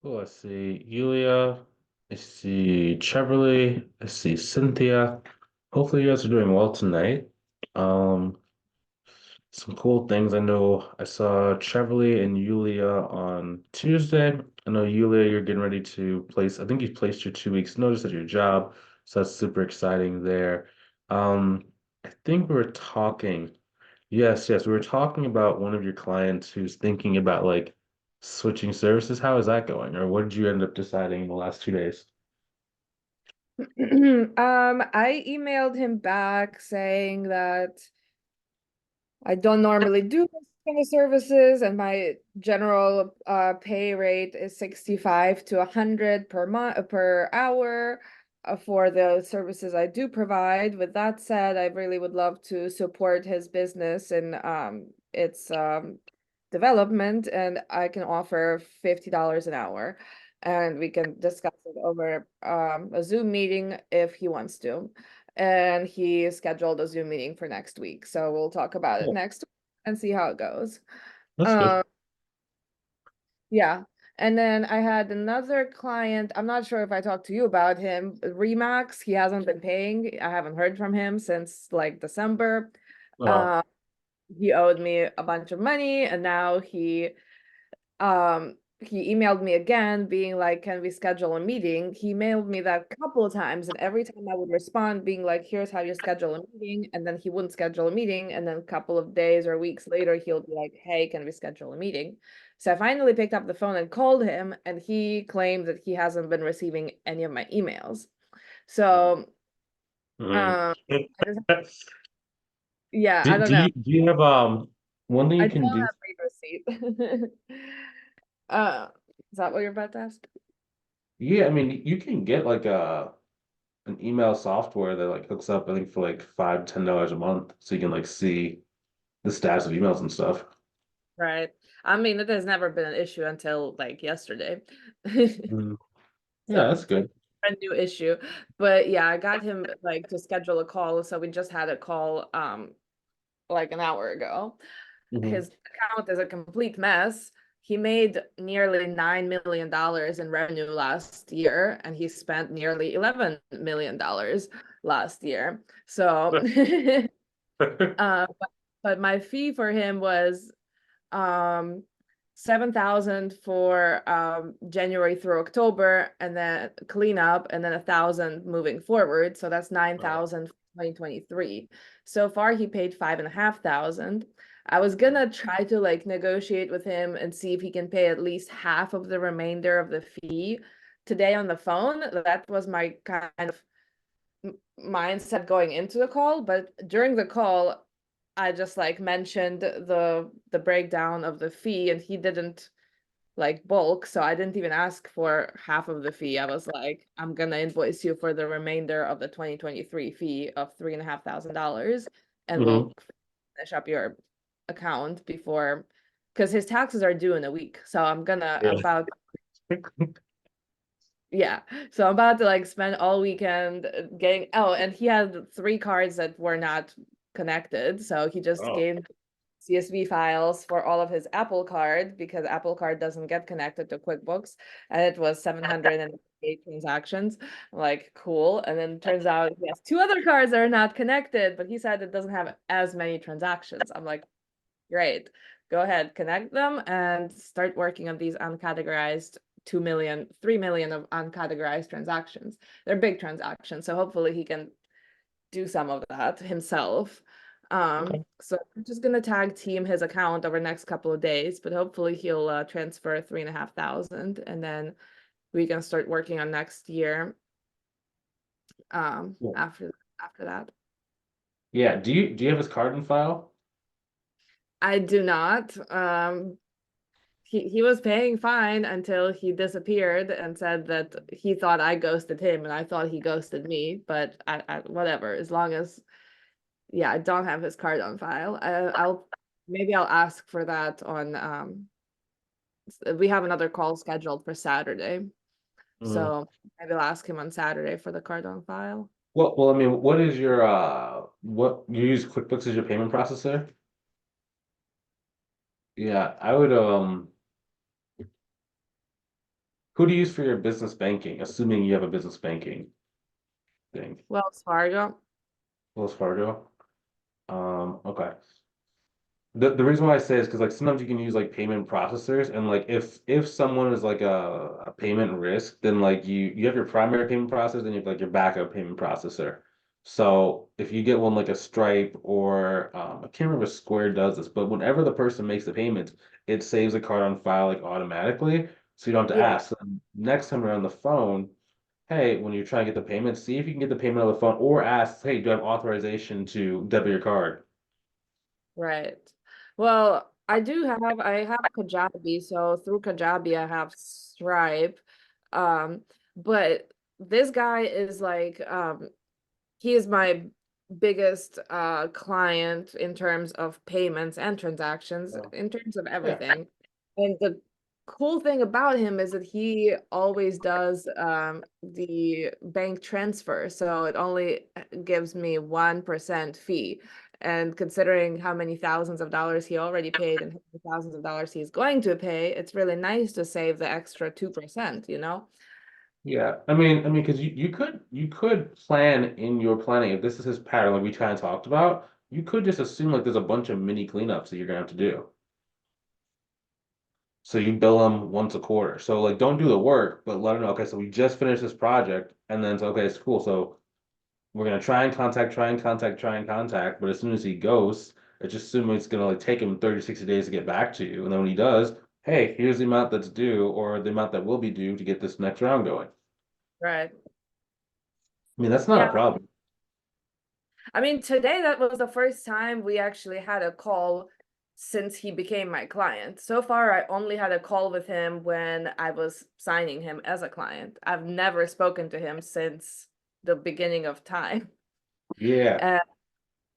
Oh, I see Yulia. I see Cheverly. I see Cynthia. Hopefully you guys are doing well tonight. Um, some cool things. I know I saw Cheverly and Yulia on Tuesday. I know Yulia, you're getting ready to place, I think you placed your 2 weeks notice at your job. So that's super exciting there. I think we were talking. Yes, yes. We were talking about one of your clients who's thinking about like switching services. How is that going? Or what did you end up deciding in the last 2 days? I emailed him back saying that I don't normally do this kind of services, and my general pay rate is 65 to 100 per month per hour for the services I do provide. With that said, I really would love to support his business and its development, and I can offer $50 an hour, and we can discuss it over a Zoom meeting if he wants to. And he scheduled a Zoom meeting for next week. So we'll talk about it Oh, next week and see how it goes. that's good. Um, yeah. And then I had another client. I'm not sure if I talked to you about him, Remax. He hasn't been paying. I haven't heard from him since like December. Uh, Uh, he owed me a bunch of money, and now he emailed me again being like, can we schedule a meeting? He mailed me that a couple of times, and every time I would respond being like, here's how you schedule a meeting, and then he wouldn't schedule a meeting, and then a couple of days or weeks later he'll be like, hey, can we schedule a meeting? So I finally picked up the phone and called him, and he claimed that he hasn't been receiving any of my emails. So mm. um I just, yeah, I don't Do know. you have one thing I you don't can do? have a receipt. uh is that what you're about to ask? Yeah, I mean you can get like a an email software that like hooks up, I think for like $5, $10 a month, so you can like see the status of emails and stuff. Right. I mean, it has never been an issue until like yesterday. Mm. Yeah, So, that's good. a new issue. But yeah, I got him like to schedule a call. So we just had a call like an hour ago. Hmm. His account is a complete mess. He made nearly $9 million in revenue last year, and he spent nearly $11 million last year. So but my fee for him was um 7,000 for January through October, and then cleanup, and then 1,000 moving forward. So that's 9,000 for 2023. So far he paid 5,500. I was gonna try to like negotiate with him and see if he can pay at least half of the remainder of the fee today on the phone. That was my kind of mindset going into the call, but during the call I just like mentioned the breakdown of the fee, and he didn't like bulk, so I didn't even ask for half of the fee. I was like, I'm gonna invoice you for the remainder of the 2023 fee of $3,500, and we'll Hmm. finish up your account before, because his taxes are due in a week. So I'm gonna Yeah. about yeah. So I'm about to like spend all weekend getting, oh, and he had three cards that were not connected. So he just Oh. gave CSV files for all of his Apple Card because Apple Card doesn't get connected to QuickBooks. And it was 708 transactions. I'm like, cool. And then it turns out he has two other cards that are not connected, but he said it doesn't have as many transactions. I'm like, great. Go ahead, connect them and start working on these uncategorized 2 million, 3 million of uncategorized transactions. They're big transactions, so hopefully he can do some of that himself. Okay. So I'm just gonna tag team his account over the next couple of days, but hopefully he'll transfer 3,500, and then we can start working on next year Yeah. after that. Yeah. Do you have his card in file? I do not. He was paying fine until he disappeared and said that he thought I ghosted him and I thought he ghosted me. But whatever, as long as yeah, I don't have his card on file. I'll maybe I'll ask for that on we have another call scheduled for Saturday, Mm. so maybe I'll ask him on Saturday for the card on file. Well, I mean, what is your what you use QuickBooks as your payment processor? Yeah, I would Who do you use for your business banking? Assuming you have a business banking thing. Wells Fargo. Wells Fargo. Okay. The reason why I say is because like sometimes you can use like payment processors and like if someone is like a payment risk, then like you have your primary payment processor, then you have like your backup payment processor. So if you get one like a Stripe or I can't remember if Square does this, but whenever the person makes the payment, it saves the card on file like automatically. So you don't have to Yeah, ask. So next time you're on the phone, hey, when you're trying to get the payment, see if you can get the payment on the phone or ask, hey, do I have authorization to debit your card? right. Well, I have Kajabi, so through Kajabi I have Stripe. Um, but this guy is like he is my biggest client in terms of payments and transactions, Yeah. in terms of Yeah. everything. And the cool thing about him is that he always does the bank transfer, so it only gives me 1% fee. And considering how many thousands of dollars he already paid and how many thousands of dollars he's going to pay, it's really nice to save the extra 2%, you know? Yeah, because you could plan in your planning if this is his pattern, like we kind of talked about. You could just assume like there's a bunch of mini cleanups that you're gonna have to do. So you bill them once a quarter. So like don't do the work, but let them know. Okay, so we just finished this project, and then it's okay, it's cool. So we're gonna try and contact, try and contact, try and contact. But as soon as he goes, it's just assuming it's gonna like take him 30, 60 days to get back to you. And then when he does, hey, here's the amount that's due or the amount that will be due to get this next round going. Right. I mean, that's not Yeah. a problem. I mean, today that was the first time we actually had a call since he became my client. So far, I only had a call with him when I was signing him as a client. I've never spoken to him since the beginning of time. Yeah. And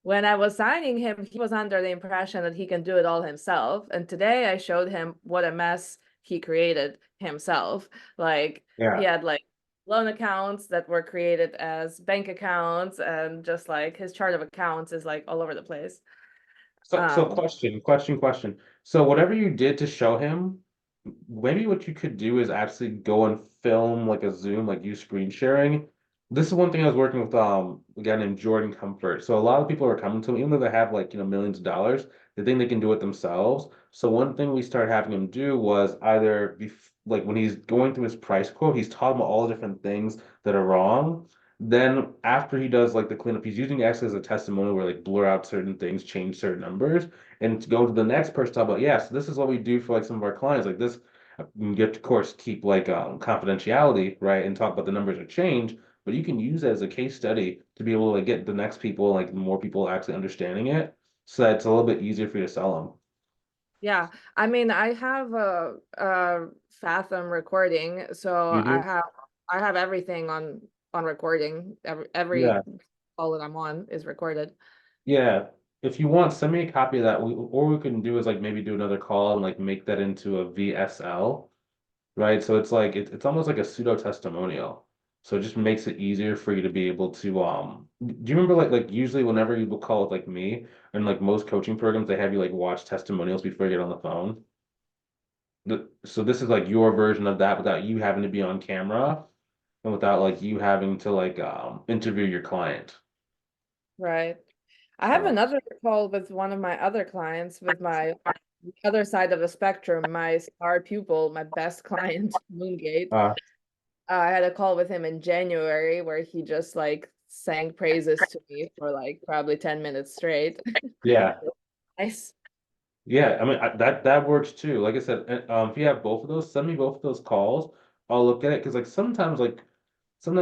when I was signing him, he was under the impression that he can do it all himself. And today I showed him what a mess he created himself. Like he Yeah. had like loan accounts that were created as bank accounts, and just like his chart of accounts is like all over the place. So Um, question. So whatever you did to show him, maybe what you could do is actually go and film like a Zoom, like use screen sharing. This is one thing I was working with a guy named Jordan Comfort. So a lot of people are coming to him, even though they have like, millions of dollars, they think they can do it themselves. So one thing we started having him do was either like when he's going through his price quote, he's talking about all the different things that are wrong. Then after he does like the cleanup, he's using it actually as a testimonial where like blur out certain things, change certain numbers, and to go to the next person talk about, yeah, so this is what we do for like some of our clients. Like this, you get to, of course, keep like confidentiality, right? And talk about the numbers are changed, but you can use it as a case study to be able to like get the next people, like more people actually understanding it, so that it's a little bit easier for you to sell them. yeah, I mean, I have a Fathom recording, so You do? I have everything on recording. Every Yeah. call that I'm on is recorded. Yeah. If you want, send me a copy of that. Or we can do is like maybe do another call and like make that into a VSL. Right? So it's like it's almost like a pseudo testimonial. So it just makes it easier for you to be able to do you remember like usually whenever you will call with like me and like most coaching programs they have you like watch testimonials before you get on the phone. So this is like your version of that without you having to be on camera and without like you having to like interview your client. Right. I have So another call with one of my other clients, with my other side of the spectrum, my star pupil, my best client, Moongate. uh I had a call with him in January where he just like sang praises to me for like probably 10 minutes straight. yeah. Nice. Yeah, that works too. Like I said, if you have both of those, send me both of those calls. I'll look at it because sometimes,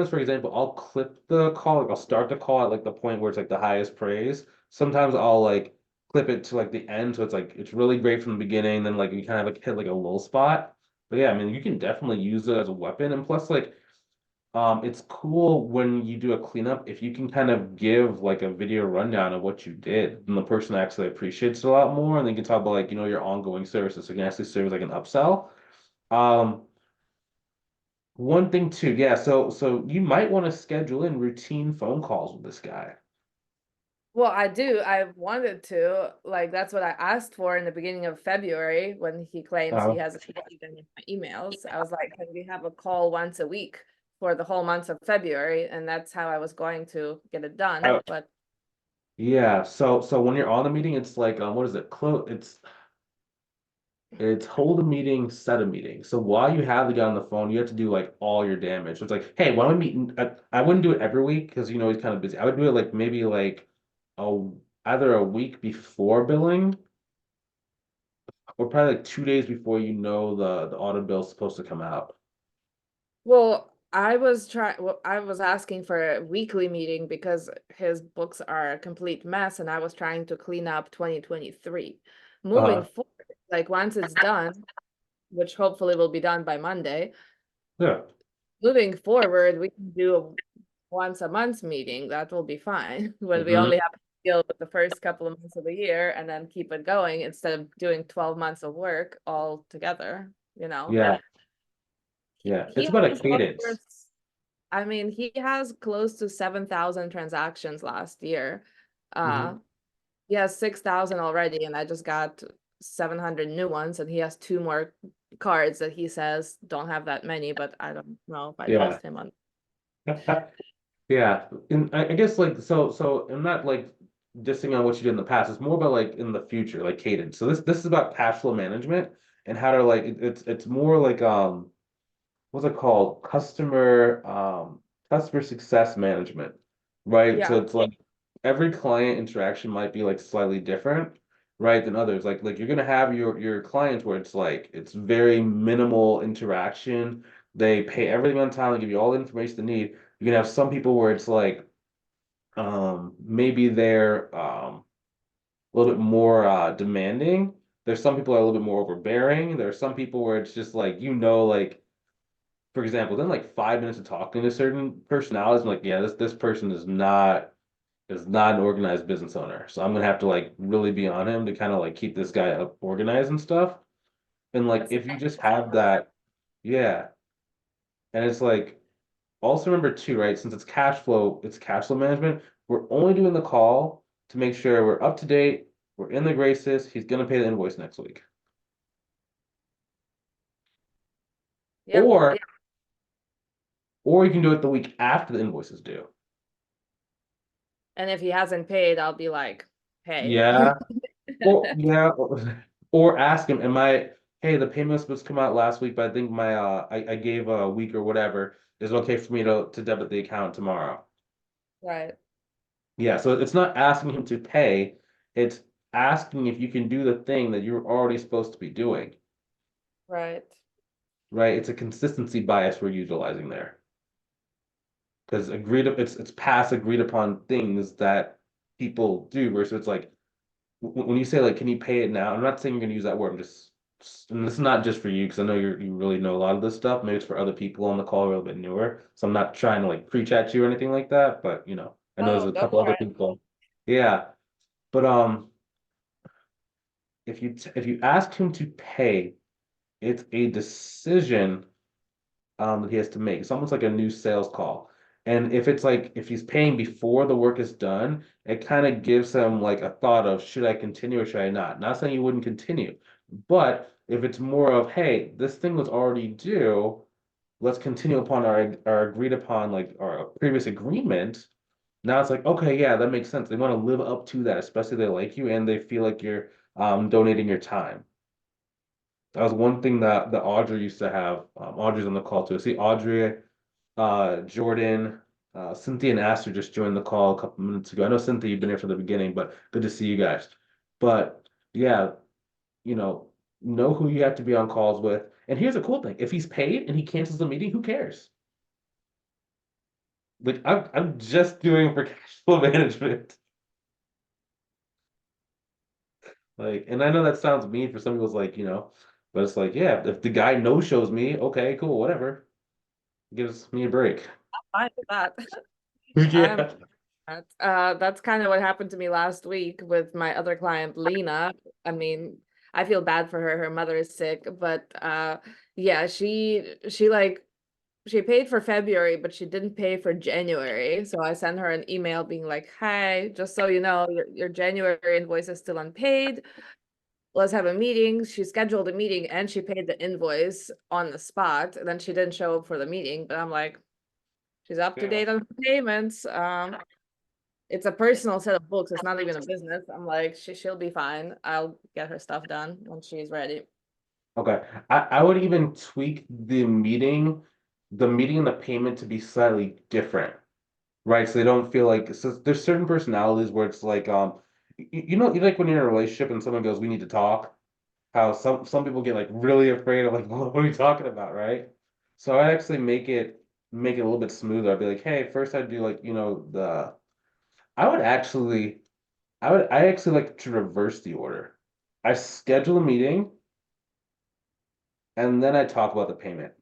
for example, I'll clip the call, like I'll start the call at like the point where it's like the highest praise. Sometimes I'll like clip it to like the end, so it's like it's really great from the beginning, then like you kind of like hit like a low spot. But yeah, you can definitely use it as a weapon, and plus like it's cool when you do a cleanup if you can kind of give like a video rundown of what you did, and the person actually appreciates it a lot more, and they can talk about like your ongoing services. So it can actually serve as like an upsell. Um, one thing too, yeah. So you might want to schedule in routine phone calls with this guy. Well, I do. I wanted to. Like, that's what I asked for in the beginning of February when he claims he Uh, hasn't received any of my emails. I was like, can we have a call once a week for the whole month of February? And that's how I was going to get it done. I- But yeah. So when you're on the meeting, it's like what is it? It's hold a meeting, set a meeting. So while you have the guy on the phone, you have to do like all your damage. So it's like, hey, why don't we meet? I wouldn't do it every week because you know he's kind of busy. I would do it like maybe like a either a week before billing or probably like 2 days before you know the auto bill's supposed to come out. well, I was asking for a weekly meeting because his books are a complete mess and I was trying to clean up 2023. Moving Uh, forward, like once it's done, which hopefully will be done by Monday, yeah, moving forward, we can do a once a month meeting. That will be fine. When we hmm only have to deal with the first couple of months of the year and then keep it going instead of doing 12 months of work all together, you know. yeah, yeah. He It's about a has over, cadence. I mean, he has close to 7,000 transactions last year. Uh, Hmm he has 6,000 already, and I just got 700 new ones, and he has two more cards that he says don't have that many, but I don't know if I Yeah. trust him on. Yeah, and I guess like so I'm not like dissing on what you did in the past. It's more about like in the future, like cadence. So this is about cash flow management and how to like it's more like what's it called? Customer success management, right? So Yeah, it's like every client interaction might be like slightly different, right, than others. Like you're gonna have your clients where it's like it's very minimal interaction. They pay everything on time, they give you all the information they need. You can have some people where it's like maybe they're a little bit more demanding. There's some people that are a little bit more overbearing. There are some people where it's just like like for example, then like 5 minutes of talking to certain personalities, I'm like, yeah, this person is not an organized business owner. So I'm gonna have to like really be on him to kind of like keep this guy up organized and stuff. And like that's if you just have that, yeah. And it's like also remember too, right? Since it's cash flow management, we're only doing the call to make sure we're up to date, we're in the graces, he's gonna pay the invoice next week. yep. Or or you can do it the week after the invoice is due. And if he hasn't paid, I'll be like, hey. Yeah. Or yeah, or ask him, hey, the payment was supposed to come out last week, but I think I gave a week or whatever. Is it okay for me to debit the account tomorrow? Right, Yeah, so it's not asking him to pay, it's asking if you can do the thing that you're already supposed to be doing, right. right? It's a consistency bias we're utilizing there. Because it's past agreed upon things that people do versus it's like when you say like, can you pay it now? I'm not saying you're gonna use that word. I'm just, and this is not just for you because I know you really know a lot of this stuff. Maybe it's for other people on the call who are a little bit newer. So I'm not trying to like preach at you or anything like that. But I know there's Oh, a don't couple other worry. people. Yeah, but if you ask him to pay, it's a decision that he has to make. It's almost like a new sales call. And if it's like if he's paying before the work is done, it kind of gives him like a thought of should I continue or should I not? Not saying you wouldn't continue, but if it's more of, hey, this thing was already due, let's continue upon our agreed upon like our previous agreement. Now it's like, okay, yeah, that makes sense. They want to live up to that, especially they like you and they feel like you're donating your time. That was one thing that Audrey used to have. Audrey's on the call too. See, Audrey, Jordan, Cynthia, and Aster just joined the call a couple minutes ago. I know Cynthia, you've been here from the beginning, but good to see you guys. But yeah, you know who you have to be on calls with. And here's a cool thing: if he's paid and he cancels the meeting, who cares? Like I'm just doing for cash flow management. Like, and I know that sounds mean for some people's like, but it's like, yeah, if the guy no shows me, okay, cool, whatever. Gives me a break. Fine with that. I'm Yeah. that's kind of what happened to me last week with my other client, Lena. I mean, I feel bad for her. Her mother is sick, but yeah, she like she paid for February, but she didn't pay for January. So I sent her an email being like, "Hi, just so you know, your January invoice is still unpaid. Let's have a meeting." She scheduled a meeting and she paid the invoice on the spot. And then she didn't show up for the meeting. But I'm like, she's up to Yeah. date on her payments. It's a personal set of books. It's not even a business. I'm like, she'll be fine. I'll get her stuff done when she's ready. Okay. I would even tweak the meeting and the payment to be slightly different, right? So they don't feel like, so there's certain personalities where it's like you like when you're in a relationship and someone goes, we need to talk, how some people get like really afraid of like what are we talking about, right? So I actually make it a little bit smoother. I'd be like, hey, first I'd do like, I would actually I actually like to reverse the order. I schedule a meeting and then I talk about the payment.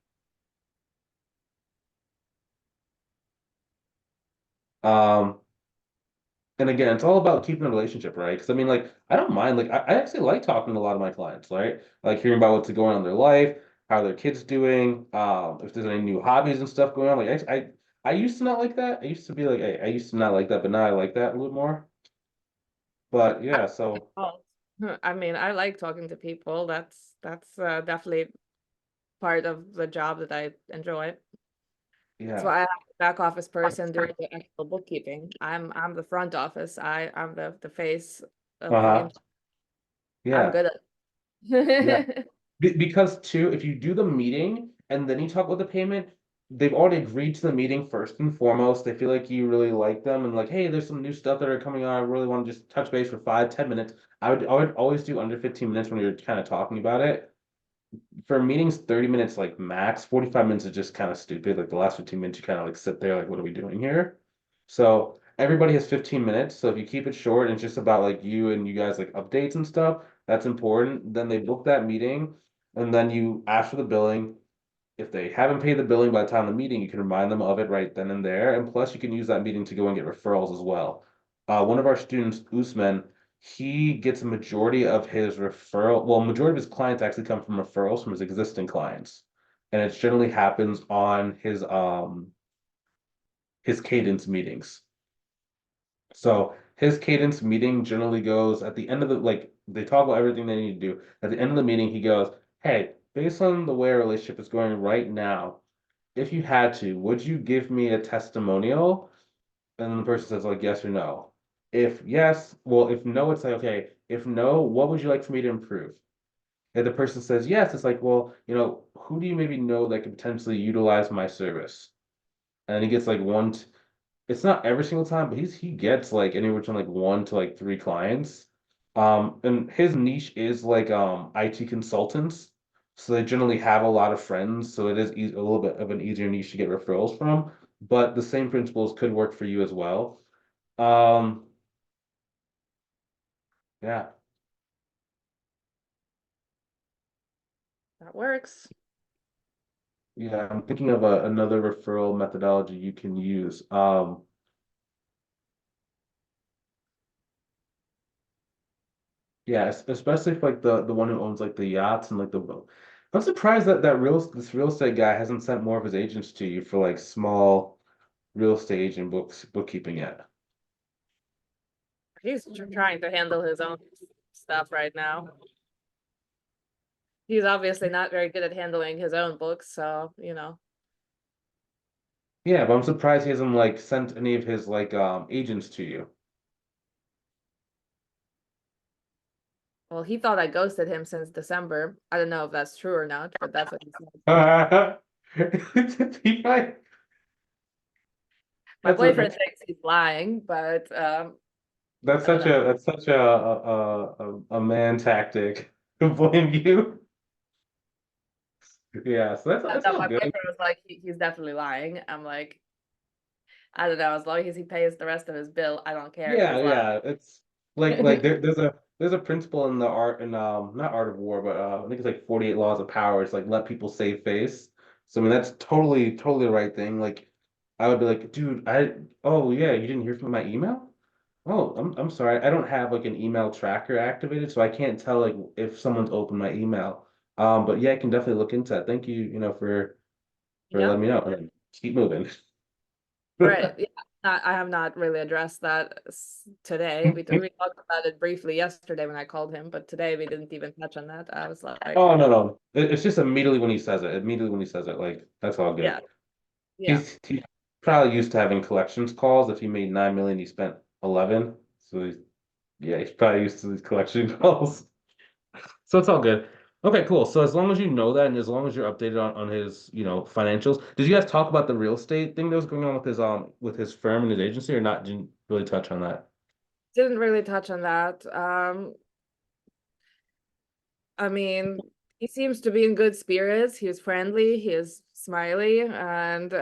Um, and again, it's all about keeping the relationship, right? Because I mean, like, I don't mind. Like, I actually like talking to a lot of my clients, right? Like hearing about what's going on in their life, how their kids doing, if there's any new hobbies and stuff going on. Like, I used to not like that. I used to be like, I used to not like that, but now I like that a little more. But yeah, so Oh, I mean, I like talking to people. That's definitely part of the job that I enjoy. That's yeah, why I have a back office person doing the actual bookkeeping. I'm the front office. I'm the face of the uh-huh, I'm yeah, good at yeah. it. Because too, if you do the meeting and then you talk about the payment, they've already agreed to the meeting first and foremost. They feel like you really like them and like, hey, there's some new stuff that are coming on. I really want to just touch base for 5, 10 minutes. I would always do under 15 minutes when you're kind of talking about it. For meetings, 30 minutes like max, 45 minutes is just kind of stupid. Like the last 15 minutes, you kind of like sit there, like, what are we doing here? So everybody has 15 minutes. So if you keep it short and it's just about like you and you guys like updates and stuff, that's important. Then they book that meeting and then you ask for the billing. If they haven't paid the billing by the time of the meeting, you can remind them of it right then and there. And plus, you can use that meeting to go and get referrals as well. One of our students, Usman, he gets a majority of his majority of his clients actually come from referrals from his existing clients. And it generally happens on his cadence meetings. So his cadence meeting generally goes at the end of the like they talk about everything they need to do. At the end of the meeting, he goes, "Hey, based on the way our relationship is going right now, if you had to, would you give me a testimonial?" And then the person says like yes or no. If yes, well, if no, it's like okay. If no, what would you like for me to improve? If the person says yes, it's like, well, who do you maybe know that could potentially utilize my service? And he gets like it's not every single time, but he gets like anywhere from like 1 to like 3 clients. And his niche is like IT consultants. So they generally have a lot of friends, so it is a little bit of an easier niche to get referrals from. But the same principles could work for you as well. Um, yeah, That works. yeah. I'm thinking of another referral methodology you can use. Yeah, especially if like the one who owns like the yachts and like the boat. I'm surprised that this real estate guy hasn't sent more of his agents to you for like small real estate agent bookkeeping yet. He's trying to handle his own stuff right now. He's obviously not very good at handling his own books, so Yeah, but I'm surprised he hasn't like sent any of his like agents to you. well, he thought I ghosted him since December. I don't know if that's true or not, but that's what he said. He might- My That's boyfriend thinks he's lying, but I don't know. that's such a man tactic to blame you. Yeah, so that's No, all my good. boyfriend was like, he's definitely lying. I'm like, I don't know. As long as he pays the rest of his bill, I don't care if Yeah, he's lying. yeah. It's there's a principle in the art in not art of war, but I think it's like 48 laws of power. It's like let people save face. So I mean that's totally the right thing. Like I would be like, dude, oh yeah, you didn't hear from my email? Oh, I'm sorry. I don't have like an email tracker activated, so I can't tell like if someone's opened my email. But yeah, I can definitely look into that. Thank you, for for letting Yep. me know. And then keep moving. Right. Yeah. I have not really addressed that today. We talked about it briefly yesterday when I called him, but today we didn't even touch on that. I was like, Oh no, no. It's just immediately when he says it. Immediately when he says it, like that's all yeah, good. yeah, He's probably used to having collections calls. If he made 9 million, he spent 11. So yeah, he's probably used to these collection calls. So it's all good. Okay, cool. So as long as you know that and as long as you're updated on his, financials, did you guys talk about the real estate thing that was going on with his firm and his agency or not? Didn't really touch on that. didn't really touch on that. I mean, he seems to be in good spirits. He is friendly, he is smiley, and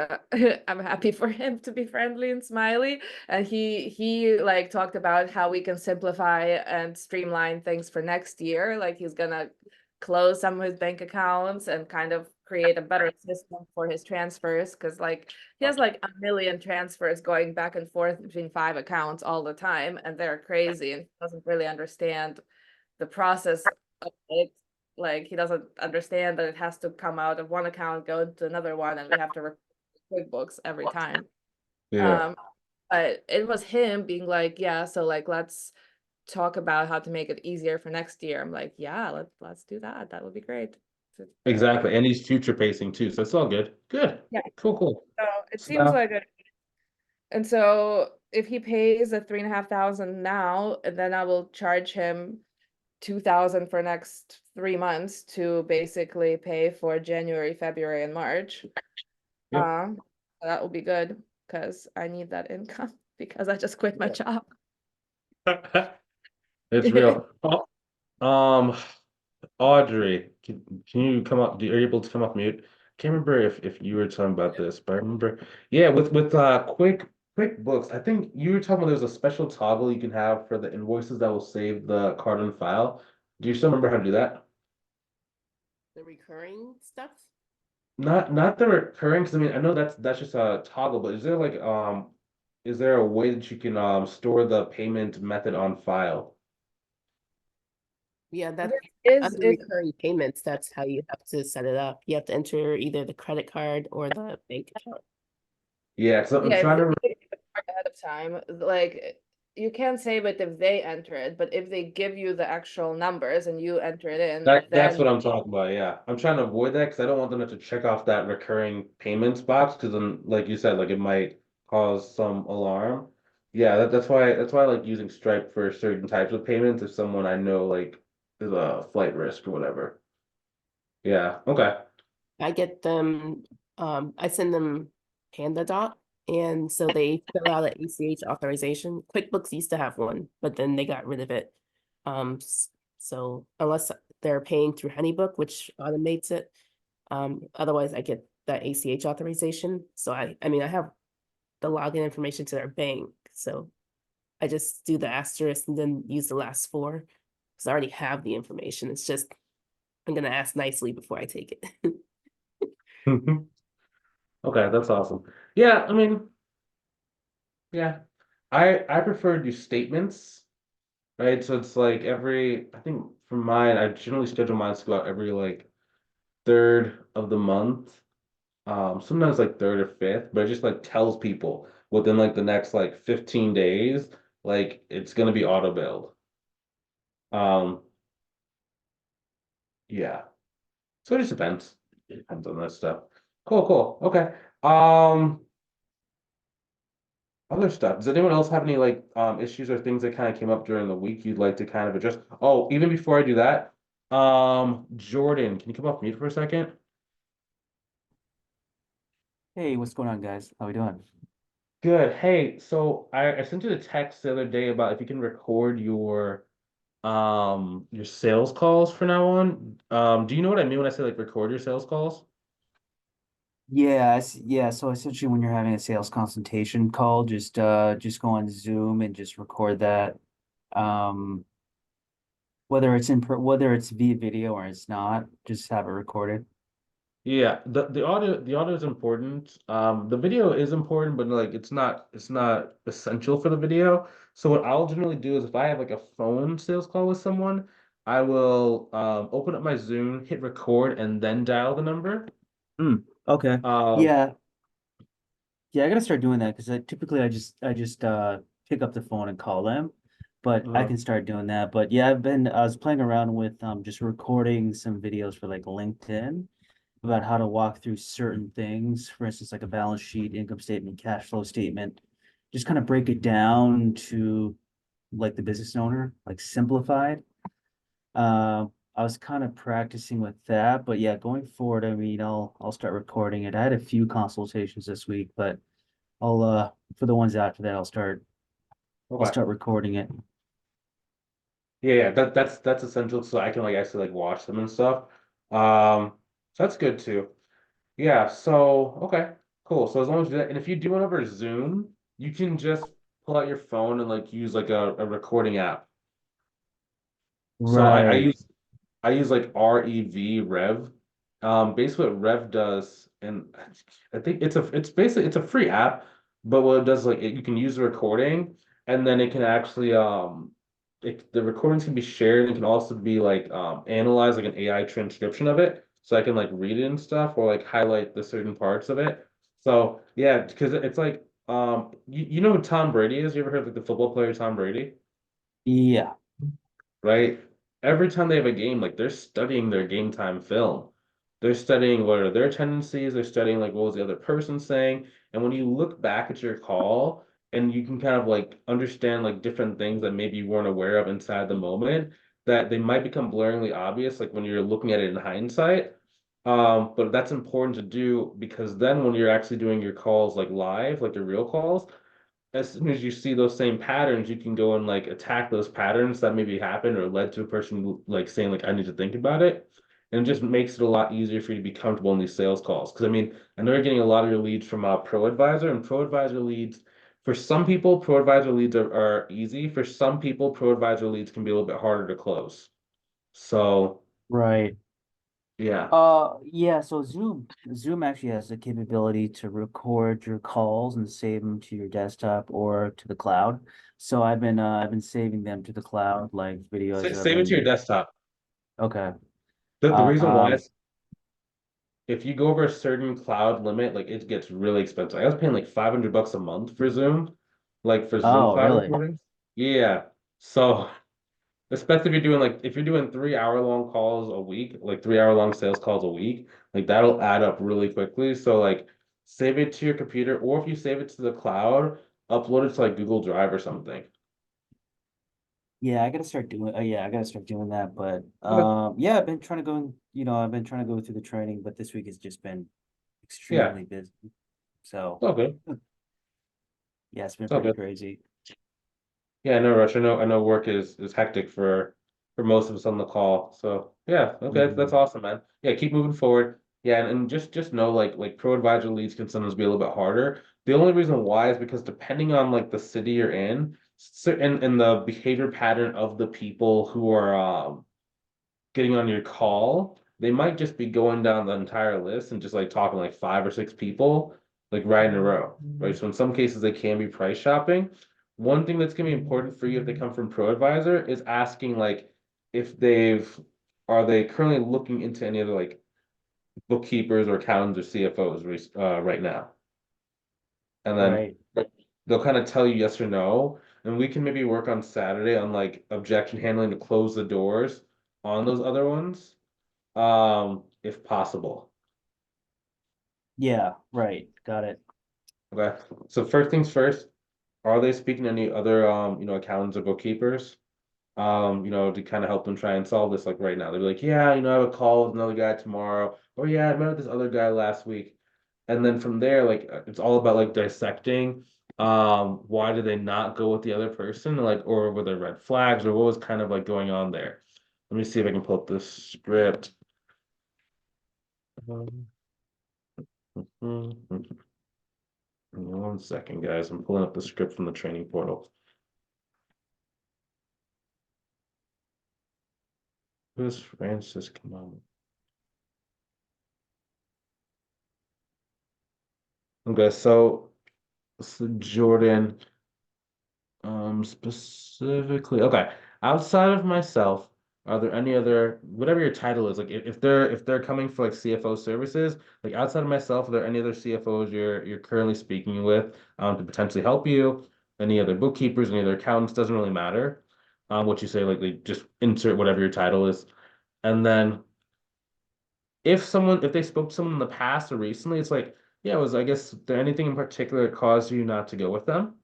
I'm happy for him to be friendly and smiley. And he like talked about how we can simplify and streamline things for next year. Like he's gonna close some of his bank accounts and kind of create a better system for his transfers because like he has like a million transfers going back and forth between 5 accounts all the time, and they're crazy, and he doesn't really understand the process of it. Like he doesn't understand that it has to come out of one account, go into another one, and we have to record QuickBooks every time. Yeah. Um, but it was him being like, yeah, so like let's talk about how to make it easier for next year. I'm like, yeah, let's do that. That would be great. Exactly. And he's future pacing too. So it's all good. Good. Yeah. Cool, cool. So it So seems now, like it. And so if he pays the 3,500 now, and then I will charge him 2,000 for next 3 months to basically pay for January, February, and March. yep. Uh, that will be good because I need that income because I just quit my job. It's real. Oh, Audrey, can you come up? Are you able to come off mute? Can't remember if you were talking about this, but I remember, yeah, with QuickBooks, I think you were talking about there's a special toggle you can have for the invoices that will save the card on file. Do you still remember how to do that? The recurring stuff? Not the recurring, 'cause I mean I know that's just a toggle, but is there a way that you can store the payment method on file? Yeah, that's Is under if recurring payments. That's how you have to set it up. You have to enter either the credit card or the bank account. Yeah, so I'm yeah, if trying they to. give you the card ahead of time, like you can't save it if they enter it, but if they give you the actual numbers and you enter it in, That's then what I'm talking about. Yeah, I'm trying to avoid that because I don't want them to check off that recurring payments box because then, like you said, like it might cause some alarm. Yeah, that's why I like using Stripe for certain types of payments if someone I know like is a flight risk or whatever. Yeah. Okay. I get them, I send them PandaDoc, and so they fill out an ACH authorization. QuickBooks used to have one, but then they got rid of it. So unless they're paying through HoneyBook, which automates it, otherwise I get that ACH authorization. So I mean, I have the login information to their bank, so I just do the asterisk and then use the last four because I already have the information. It's just I'm gonna ask nicely before I take it. Okay, that's awesome. Yeah, I mean, yeah. I prefer to do statements, right? So it's like I think for mine, I generally schedule mine to go out every like third of the month. Sometimes like third or fifth, but it just like tells people within like the next like 15 days, like it's gonna be auto billed. Um, yeah. So it just depends. It depends on that stuff. Cool, cool. Okay. Um, other stuff. Does anyone else have any like issues or things that kind of came up during the week you'd like to kind of address? Oh, even before I do that, Jordan, can you come off mute for a second? Hey, what's going on, guys? How we doing? Good. Hey, so I sent you the text the other day about if you can record your sales calls for now on. Do you know what I mean when I say like record your sales calls? Yeah, yeah. So essentially, when you're having a sales consultation call, just go on Zoom and just record that. Um, whether it's via video or it's not, just have it recorded. Yeah, the audio is important. The video is important, but like it's not essential for the video. So what I'll generally do is if I have like a phone sales call with someone, I will open up my Zoom, hit record, and then dial the number. Mm. Okay. Um, Yeah. Yeah, I gotta start doing that because typically I just pick up the phone and call them, but I uh, can start doing that. But yeah, I was playing around with just recording some videos for like LinkedIn about how to walk through certain things. For instance, like a balance sheet, income statement, cash flow statement. Just kind of break it down to like the business owner, like simplified. I was kind of practicing with that, but yeah, going forward, I mean, I'll start recording it. I had a few consultations this week, but I'll for the ones after that, I'll okay. start recording it. Yeah, yeah, that's essential so I can like actually like watch them and stuff. Um, so that's good too. Yeah, so okay, cool. So as long as you do that, and if you do it over Zoom, you can just pull out your phone and like use like a recording app. So Right. I use like Rev. Basically what Rev does, and I think it's basically it's a free app, but what it does like you can use the recording and then it can actually the recordings can be shared and it can also be like analyzed like an AI transcription of it. So I can like read it and stuff or like highlight the certain parts of it. So yeah, because it's like you know who Tom Brady is? You ever heard like the football player Tom Brady? Yeah. Right? Every time they have a game, like they're studying their game time film. They're studying what are their tendencies, they're studying like what was the other person saying. And when you look back at your call and you can kind of like understand like different things that maybe you weren't aware of inside the moment, that they might become blaringly obvious, like when you're looking at it in hindsight. But that's important to do because then when you're actually doing your calls like live, like your real calls, as soon as you see those same patterns, you can go and like attack those patterns that maybe happened or led to a person like saying like I need to think about it. And it just makes it a lot easier for you to be comfortable in these sales calls. Because I mean, I know you're getting a lot of your leads from Pro Advisor, and Pro Advisor leads for some people, Pro Advisor leads are easy. For some people, Pro Advisor leads can be a little bit harder to close. So Right. yeah. Yeah, so Zoom actually has the capability to record your calls and save them to your desktop or to the cloud. So I've been saving them to the cloud, like videos of Save it to your them. desktop. Okay. The reason why Um, is if you go over a certain cloud limit, like it gets really expensive. I was paying like 500 bucks a month for Zoom, like for Zoom oh, cloud really? recordings. Yeah. So, especially if you're doing like if you're doing 3 hour long calls a week, like 3 hour long sales calls a week, like that'll add up really quickly. So like save it to your computer, or if you save it to the cloud, upload it to like Google Drive or something. Yeah, I gotta start doing, yeah, I gotta start doing that. But Okay. yeah, I've been trying to go, I've been trying to go through the training, but this week has just been Yeah, extremely busy. So it's all good. yeah, it's been It's all pretty good. crazy. Yeah, no rush. I know work is hectic for most of us on the call. So yeah, okay, that's Mhm. awesome, man. Yeah, keep moving forward. Yeah, and just know like pro advisor leads can sometimes be a little bit harder. The only reason why is because depending on like the city you're in, and the behavior pattern of the people who are getting on your call, they might just be going down the entire list and just like talking like 5 or 6 people, like right in a row, right? So in some cases they can be price shopping. One thing that's gonna be important for you if they come from ProAdvisor is asking like if are they currently looking into any other like bookkeepers or accountants or CFOs right now? And then Right. they'll kind of tell you yes or no, and we can maybe work on Saturday on like objection handling to close the doors on those other ones if possible. Yeah, right. Got it. Okay. So first things first, are they speaking to any other accountants or bookkeepers? To kind of help them try and solve this like right now. They're like, yeah, I have a call with another guy tomorrow, or yeah, I met with this other guy last week. And then from there, like it's all about like dissecting why did they not go with the other person, like, or were there red flags, or what was kind of like going on there. Let me see if I can pull up this script. Um, Give me 1 second, guys. I'm pulling up the script from the training portal. Who's Francis? Come on. Okay, so Jordan, specifically, okay. Outside of myself, are there any other, whatever your title is, like if they're coming for like CFO services, like outside of myself, are there any other CFOs you're currently speaking with to potentially help you? Any other bookkeepers, any other accountants, doesn't really matter. What you say, like just insert whatever your title is. And then if they spoke to someone in the past or recently, it's like, yeah, I guess there anything in particular that caused you not to go with them?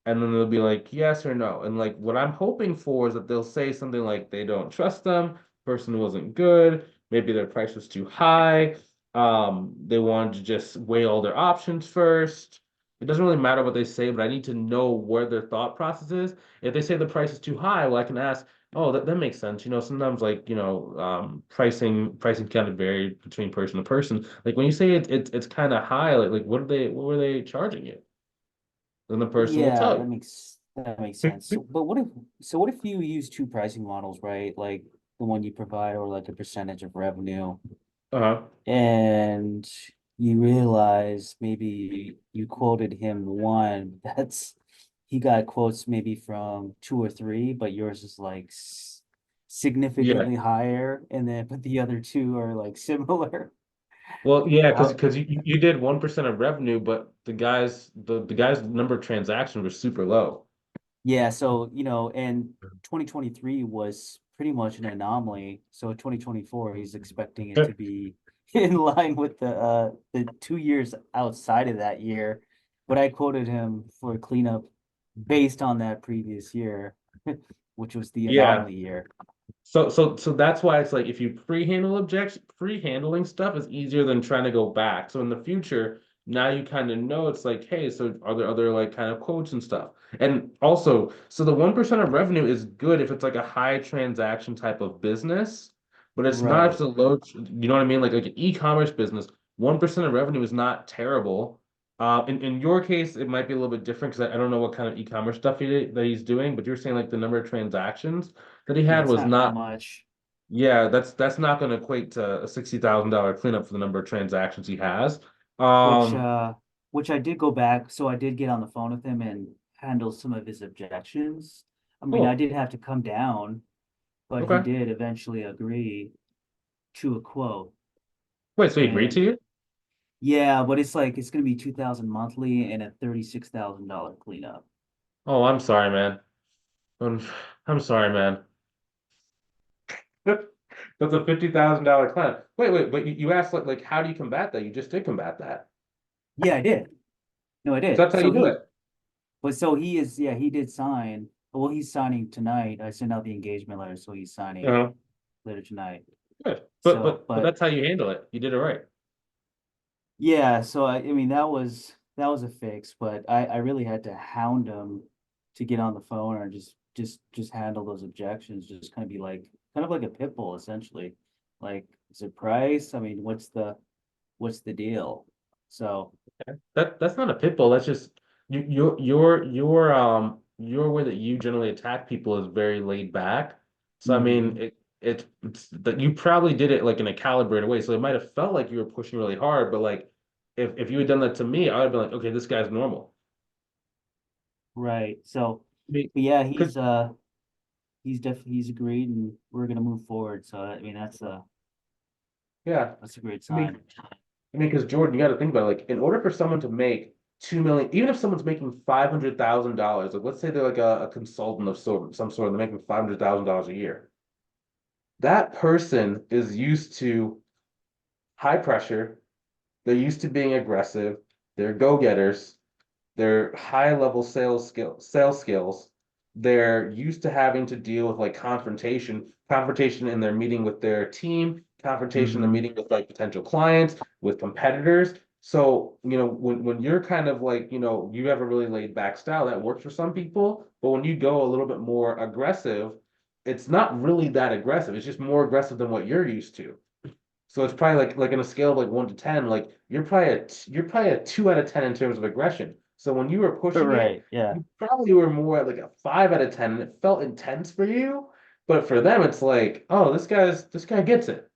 And then they'll be like, yes or no. And like what I'm hoping for is that they'll say something like they don't trust them, person wasn't good, maybe their price was too high. They wanted to just weigh all their options first. It doesn't really matter what they say, but I need to know where their thought process is. If they say the price is too high, well, I can ask, oh, that makes sense. Sometimes like, pricing kind of vary between person to person. Like when you say it's kind of high, like what were they charging you? Then the person will Yeah, tell that you. makes sense. But what if you use two pricing models, right? Like the one you provide or like a percentage of revenue, Uh-huh. and you realize maybe you quoted him one, he got quotes maybe from two or three, but yours is like Yeah. significantly higher, and then but the other two are like similar. Well, yeah, because How, because you did 1% of revenue, but the guy's number of transactions were super low. Yeah, so and 2023 was pretty much an anomaly. So 2024, he's expecting it to be in line with the 2 years outside of that year. But I quoted him for cleanup based on that previous year, which was the Yeah. anomaly year. So that's why it's like if you free handling stuff is easier than trying to go back. So in the future, now you kind of know it's like, hey, so are there other like kind of quotes and stuff? And also, so the 1% of revenue is good if it's like a high transaction type of business, but it's not if Right. it's a low, you know what I mean? Like an e-commerce business, 1% of revenue is not terrible. In your case, it might be a little bit different because I don't know what kind of e-commerce stuff that he's doing, but you're saying like the number of transactions that he Yeah, had it's was not that not, much. yeah, that's not going to equate to a $60,000 cleanup for the number of transactions he has. Which Um, uh which I did go back, so I did get on the phone with him and handle some of his objections. I mean, I cool. did have to come down, but he Okay. did eventually agree to a quote. Wait, so he agreed to And you? yeah, but it's like it's gonna be 2,000 monthly and a $36,000 cleanup. Oh, I'm sorry, man. I'm, I'm sorry, man. That's a $50,000 cleanup. Wait, but you asked like how do you combat that? You just did combat that. Yeah, I did. No, I So did. that's how you do it. So he is, yeah, he did sign. Well, he's signing tonight. I sent out the engagement letter, so he's signing Uh-huh. later tonight. Good. But So, but but but that's how you handle it. You did it right. yeah, so I mean that was a fix, but I really had to hound him to get on the phone or just handle those objections, just kind of be like kind of like a pit bull essentially. Like, is it price? I mean, what's the deal? So That's not a pit bull. That's just your way that you generally attack people is very laid back. So I mean mhm. it's that you probably did it like in a calibrated way. So it might have felt like you were pushing really hard, but like if you had done that to me, I would have been like, okay, this guy's normal. Right. So but yeah, Because he's agreed and we're gonna move forward. So I mean yeah, that's a great I mean sign. because Jordan, you got to think about it. Like, in order for someone to make 2 million, even if someone's making $500,000, like let's say they're like a consultant of some sort, they're making $500,000 a year. That person is used to high pressure. They're used to being aggressive. They're go-getters. They're high level sales skills. They're used to having to deal with like confrontation in their meeting with their team, confrontation in the Hmm. meeting with like potential clients, with competitors. So, when you're kind of like, you have a really laid back style that works for some people, but when you go a little bit more aggressive, it's not really that aggressive. It's just more aggressive than what you're used to. So it's probably like in a scale of like 1 to 10, like you're probably a 2 out of 10 in terms of aggression. So when you were pushing it, Right. Yeah. you probably were more at like a 5 out of 10, and it felt intense for you. But for them, it's like, oh, this guy gets it.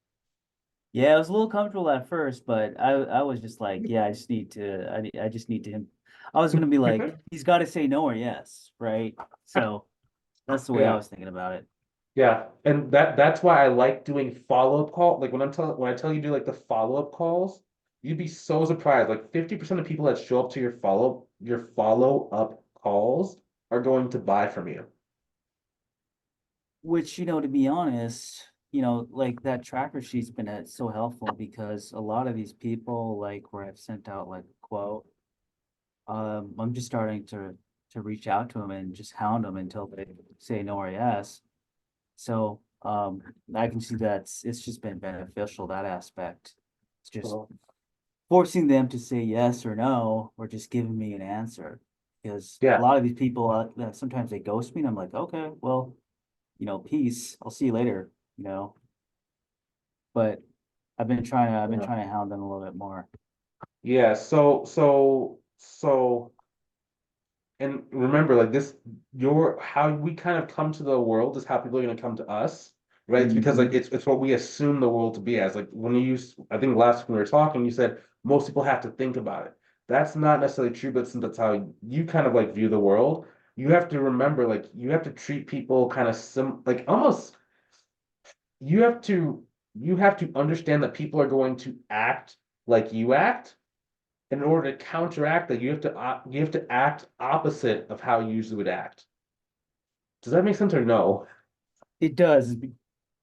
Yeah, I was a little comfortable at first, but I was just like, yeah, I just need to him. I was gonna be like, he's got to say no or yes, right? So that's the way I Yeah. was thinking about it. Yeah, and that's why I like doing follow-up call. Like when I tell you to do like the follow-up calls, you'd be so surprised. Like 50% of people that show up to your follow-up calls are going to buy from you. Which, to be honest, like that tracker sheet's been so helpful because a lot of these people, like where I've sent out like a quote, I'm just starting to reach out to them and just hound them until they say no or yes. So, I can see that it's just been beneficial, that aspect. It's just So, forcing them to say yes or no, or just giving me an answer. Because a yeah, lot of these people, that sometimes they ghost me and I'm like, okay, well, peace, I'll see you later, but I've been yeah, trying to hound them a little bit more. yeah. And remember, like this, your how we kind of come to the world is how people are going to come to us, right? It's because like Mhm. it's what we assume the world to be as. Like when I think last when we were talking, you said most people have to think about it. That's not necessarily true, but since that's how you kind of like view the world, you have to remember, like you have to treat people kind of like almost you have to you have to understand that people are going to act like you act in order to counteract that, you have to act opposite of how you usually would act. Does that make sense or no? It does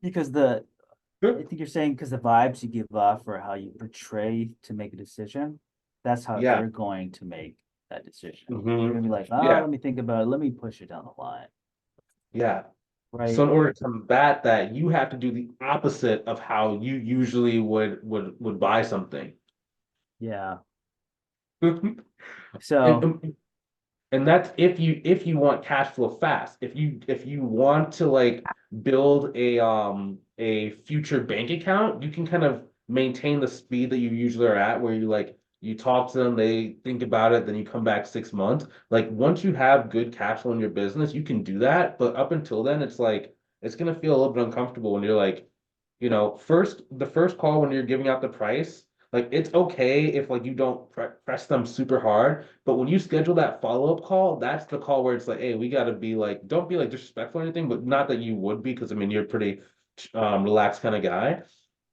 because I think you're saying because the vibes you give off or how you portray to make a decision, that's how Yeah. they're going to make that decision. They're gonna Hmm. be like, oh, Yeah. let me think about it. Let me push it down the line. Yeah. So Right? in order to combat that, you have to do the opposite of how you usually would buy something. Yeah. and, So, and and that's if you want cash flow fast. If you want to like build a future bank account, you can kind of maintain the speed that you usually are at, where you talk to them, they think about it, then you come back 6 months. Like once you have good cash flow in your business, you can do that. But up until then, it's like it's gonna feel a little bit uncomfortable when you're like, the first call when you're giving out the price, like it's okay if like you don't press them super hard, but when you schedule that follow-up call, that's the call where it's like, hey, we gotta be like, don't be like disrespectful or anything, but not that you would be, because I mean you're a pretty relaxed kind of guy.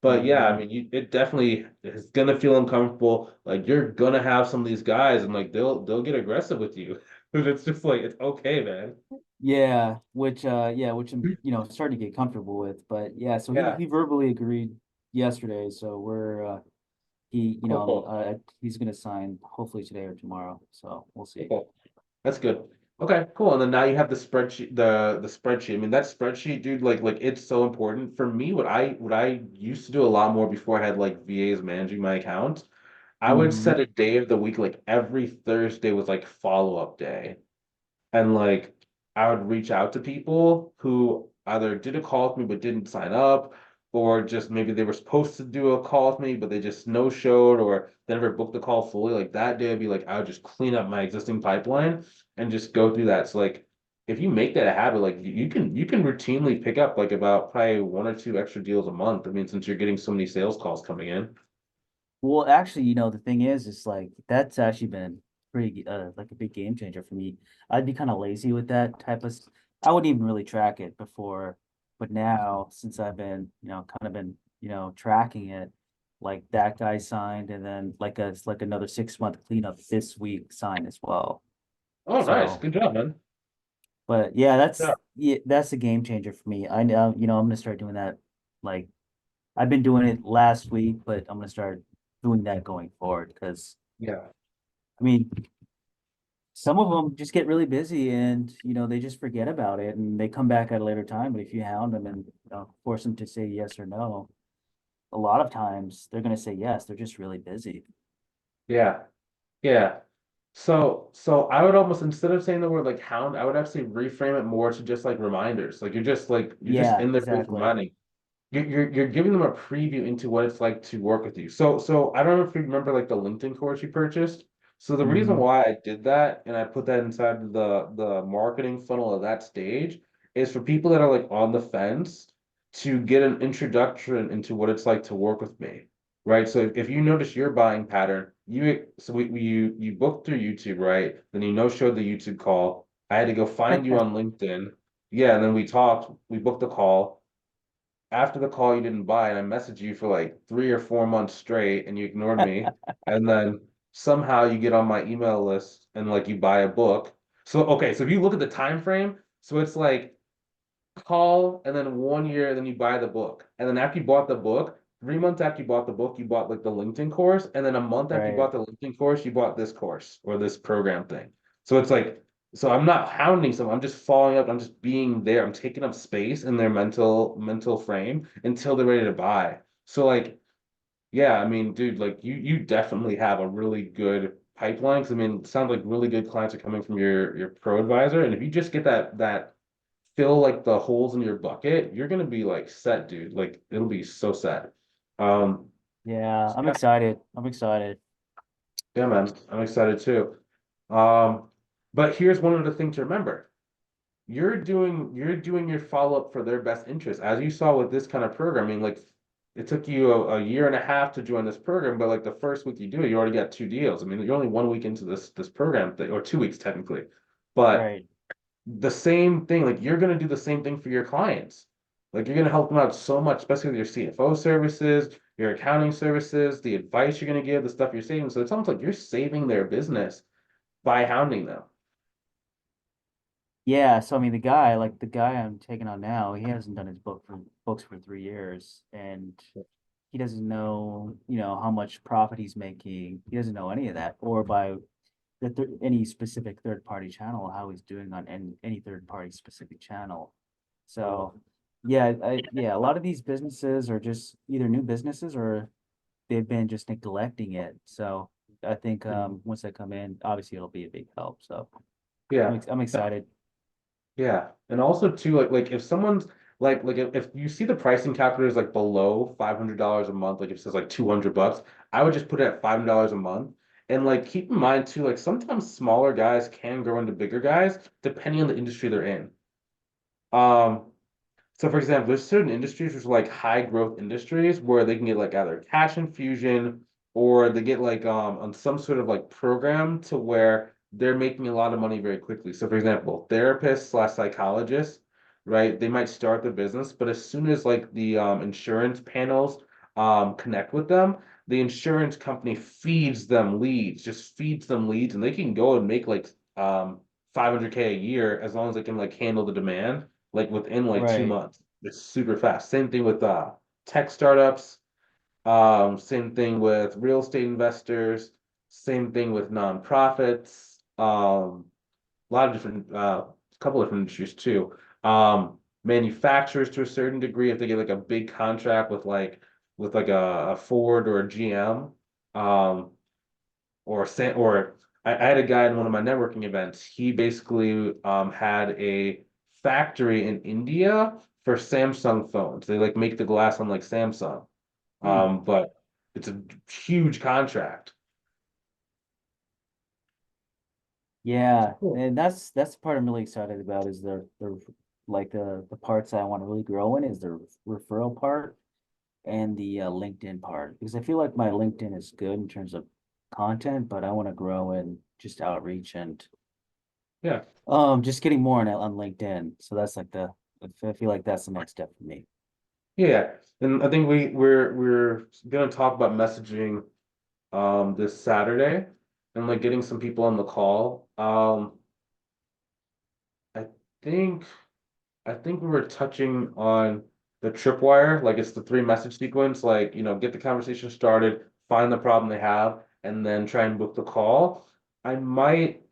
But yeah, I mhm. mean it definitely is gonna feel uncomfortable. Like you're gonna have some of these guys and like they'll get aggressive with you. But it's just like it's okay, man. Which I'm, starting to get comfortable with. But yeah, so he Yeah, he verbally agreed yesterday. So cool. he's gonna sign hopefully today or tomorrow. So we'll see. Cool. That's good. Okay, cool. And then now you have the spreadsheet, the spreadsheet. I mean, that spreadsheet, dude, like it's so important for me. What I used to do a lot more before I had like VAs managing my account, I would Hmm. set a day of the week, like every Thursday was like follow-up day. And like I would reach out to people who either did a call with me but didn't sign up, or just maybe they were supposed to do a call with me but they just no showed, or they never booked the call fully. Like that day, I'd be like, I would just clean up my existing pipeline and just go through that. So like if you make that a habit, like you can routinely pick up like about probably one or two extra deals a month. I mean, since you're getting so many sales calls coming in. Well, actually, the thing is like that's actually been pretty like a big game changer for me. I'd be kind of lazy with that type of. I wouldn't even really track it before, but now since I've been, kind of been, tracking it, like that guy signed, and then like another 6 month cleanup this week signed as well. Oh, nice. So, Good job, man. but yeah, Yeah. that's a game changer for me. I know, I'm gonna start doing that. Like I've been doing it last week, but I'm gonna start doing that going forward because Yeah. I mean, some of them just get really busy and they just forget about it and they come back at a later time. But if you hound them and force them to say yes or no, a lot of times they're gonna say yes. They're just really busy. Yeah. Yeah. So I would almost, instead of saying the word like hound, I would actually reframe it more to just like reminders. Like you're just Yeah, in there just exactly. reminding. You're giving them a preview into what it's like to work with you. So I don't know if you remember like the LinkedIn course you purchased. So the reason Hmm. why I did that and I put that inside the marketing funnel of that stage is for people that are like on the fence to get an introduction into what it's like to work with me. Right. So if you notice your buying pattern, you booked through YouTube, right? Then you no showed the YouTube call. I had to go find you on LinkedIn. yeah, and then we talked, we booked the call. After the call, you didn't buy, and I messaged you for like 3 or 4 months straight, and you ignored me. And then somehow you get on my email list and like you buy a book. So okay, so if you look at the time frame, so it's like call and then 1 year, then you buy the book. And then after you bought the book, 3 months after you bought the book, you bought like the LinkedIn course. And then a month after you Right. bought the LinkedIn course, you bought this course or this program thing. So it's like, so I'm not hounding someone, I'm just following up, I'm just being there. I'm taking up space in their mental frame until they're ready to buy. So like, yeah, I mean, dude, like you definitely have a really good pipeline. 'Cause I mean, it sounds like really good clients are coming from your pro advisor. And if you just get that fill like the holes in your bucket, you're gonna be like set, dude. Like it'll be so set. Um, Yeah, I'm yeah, excited. I'm excited. yeah, man, I'm excited too. Um, but here's one other thing to remember. You're doing your follow-up for their best interest. As you saw with this kind of programming, like it took you a year and a half to join this program, but like the first week you do it, you already got 2 deals. I mean, you're only 1 week into this program thing, or 2 weeks technically. But Right. the same thing, like you're gonna do the same thing for your clients. Like you're gonna help them out so much, especially with your CFO services, your accounting services, the advice you're gonna give, the stuff you're saving. So it's almost like you're saving their business by hounding them. Yeah, so I mean like the guy I'm taking on now, he hasn't done his books for 3 years, and he doesn't know, how much profit he's making. He doesn't know any of that, or by any specific third party channel, how he's doing on any third party specific channel. So yeah, a lot of these businesses are just either new businesses or they've been just neglecting it. So I think once I come in, obviously it'll be a big help. So Yeah. I'm excited. Yeah, and also too, like if someone's like if you see the pricing calculator is like below $500 a month, like if it says like 200 bucks, I would just put it at $500 a month. And like keep in mind too, like sometimes smaller guys can grow into bigger guys depending on the industry they're in. Um, so for example, there's certain industries which are like high growth industries where they can get like either cash infusion or they get like on some sort of like program to where they're making a lot of money very quickly. So for example, therapists slash psychologists, right? They might start the business, but as soon as like the insurance panels connect with them, the insurance company feeds them leads, just feeds them leads, and they can go and make like 500K a year as long as they can like handle the demand like within like two Right. months. It's super fast. Same thing with tech startups. Same thing with real estate investors. Same thing with nonprofits. A lot of different, couple different industries too. Manufacturers to a certain degree, if they get like a big contract with like a Ford or a GM, um, or I had a guy in one of my networking events. He basically had a factory in India for Samsung phones. They like make the glass on like Samsung. Hmm. But it's a huge contract. Yeah, Cool. and that's the part I'm really excited about is the like the parts I want to really grow in is the referral part and the LinkedIn part, because I feel like my LinkedIn is good in terms of content, but I want to grow in just outreach and Yeah. just getting more on LinkedIn. So that's like I feel like that's the next step for me. Yeah. And I think we're gonna talk about messaging this Saturday and like getting some people on the call. I think I think we were touching on the tripwire, like it's the three message sequence, like, get the conversation started, find the problem they have, and then try and book the call. I might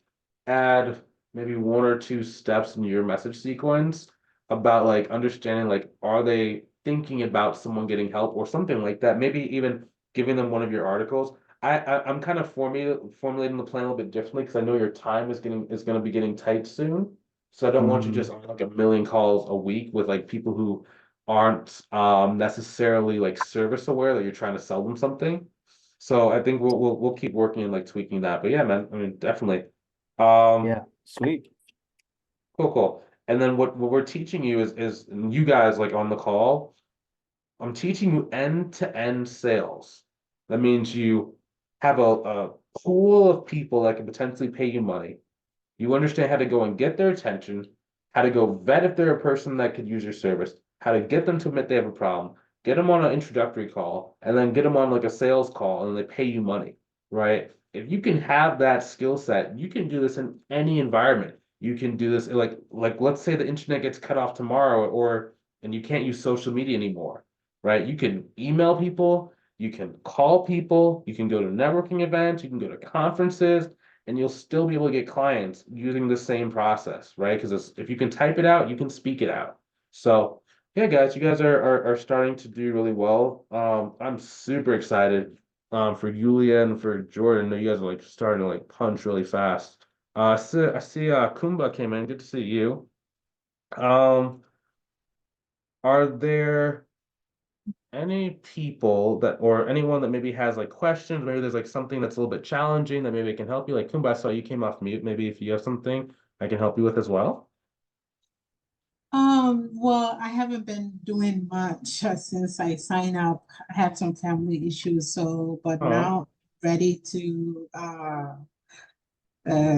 add maybe one or two steps in your message sequence about like understanding like are they thinking about someone getting help or something like that. Maybe even giving them one of your articles. I'm kind of formulating the plan a little bit differently because I know your time is going to be getting tight soon. So I don't want you Mhm. just on like a million calls a week with like people who aren't necessarily like service aware that you're trying to sell them something. So I think we'll keep working and like tweaking that. But yeah, man, I mean definitely. Um, Yeah, sweet. cool, cool. And then what we're teaching you is and you guys like on the call, I'm teaching you end-to-end sales. That means you have a pool of people that can potentially pay you money. You understand how to go and get their attention, how to go vet if they're a person that could use your service, how to get them to admit they have a problem, get them on an introductory call, and then get them on like a sales call and they pay you money, right? If you can have that skill set, you can do this in any environment. You can do this like let's say the internet gets cut off tomorrow or and you can't use social media anymore, right? You can email people, you can call people, you can go to networking events, you can go to conferences, and you'll still be able to get clients using the same process, right? Because if you can type it out, you can speak it out. So yeah, guys, you guys are starting to do really well. I'm super excited for Yulia and for Jordan. I know you guys are like starting to like punch really fast. I see Kumba came in. Good to see you. Um, are there any people that or anyone that maybe has like questions, maybe there's like something that's a little bit challenging that maybe can help you? Like Kumba, I saw you came off mute. Maybe if you have something I can help you with as well. Well, I haven't been doing much since I signed up. I had some family issues, so but Oh, now ready to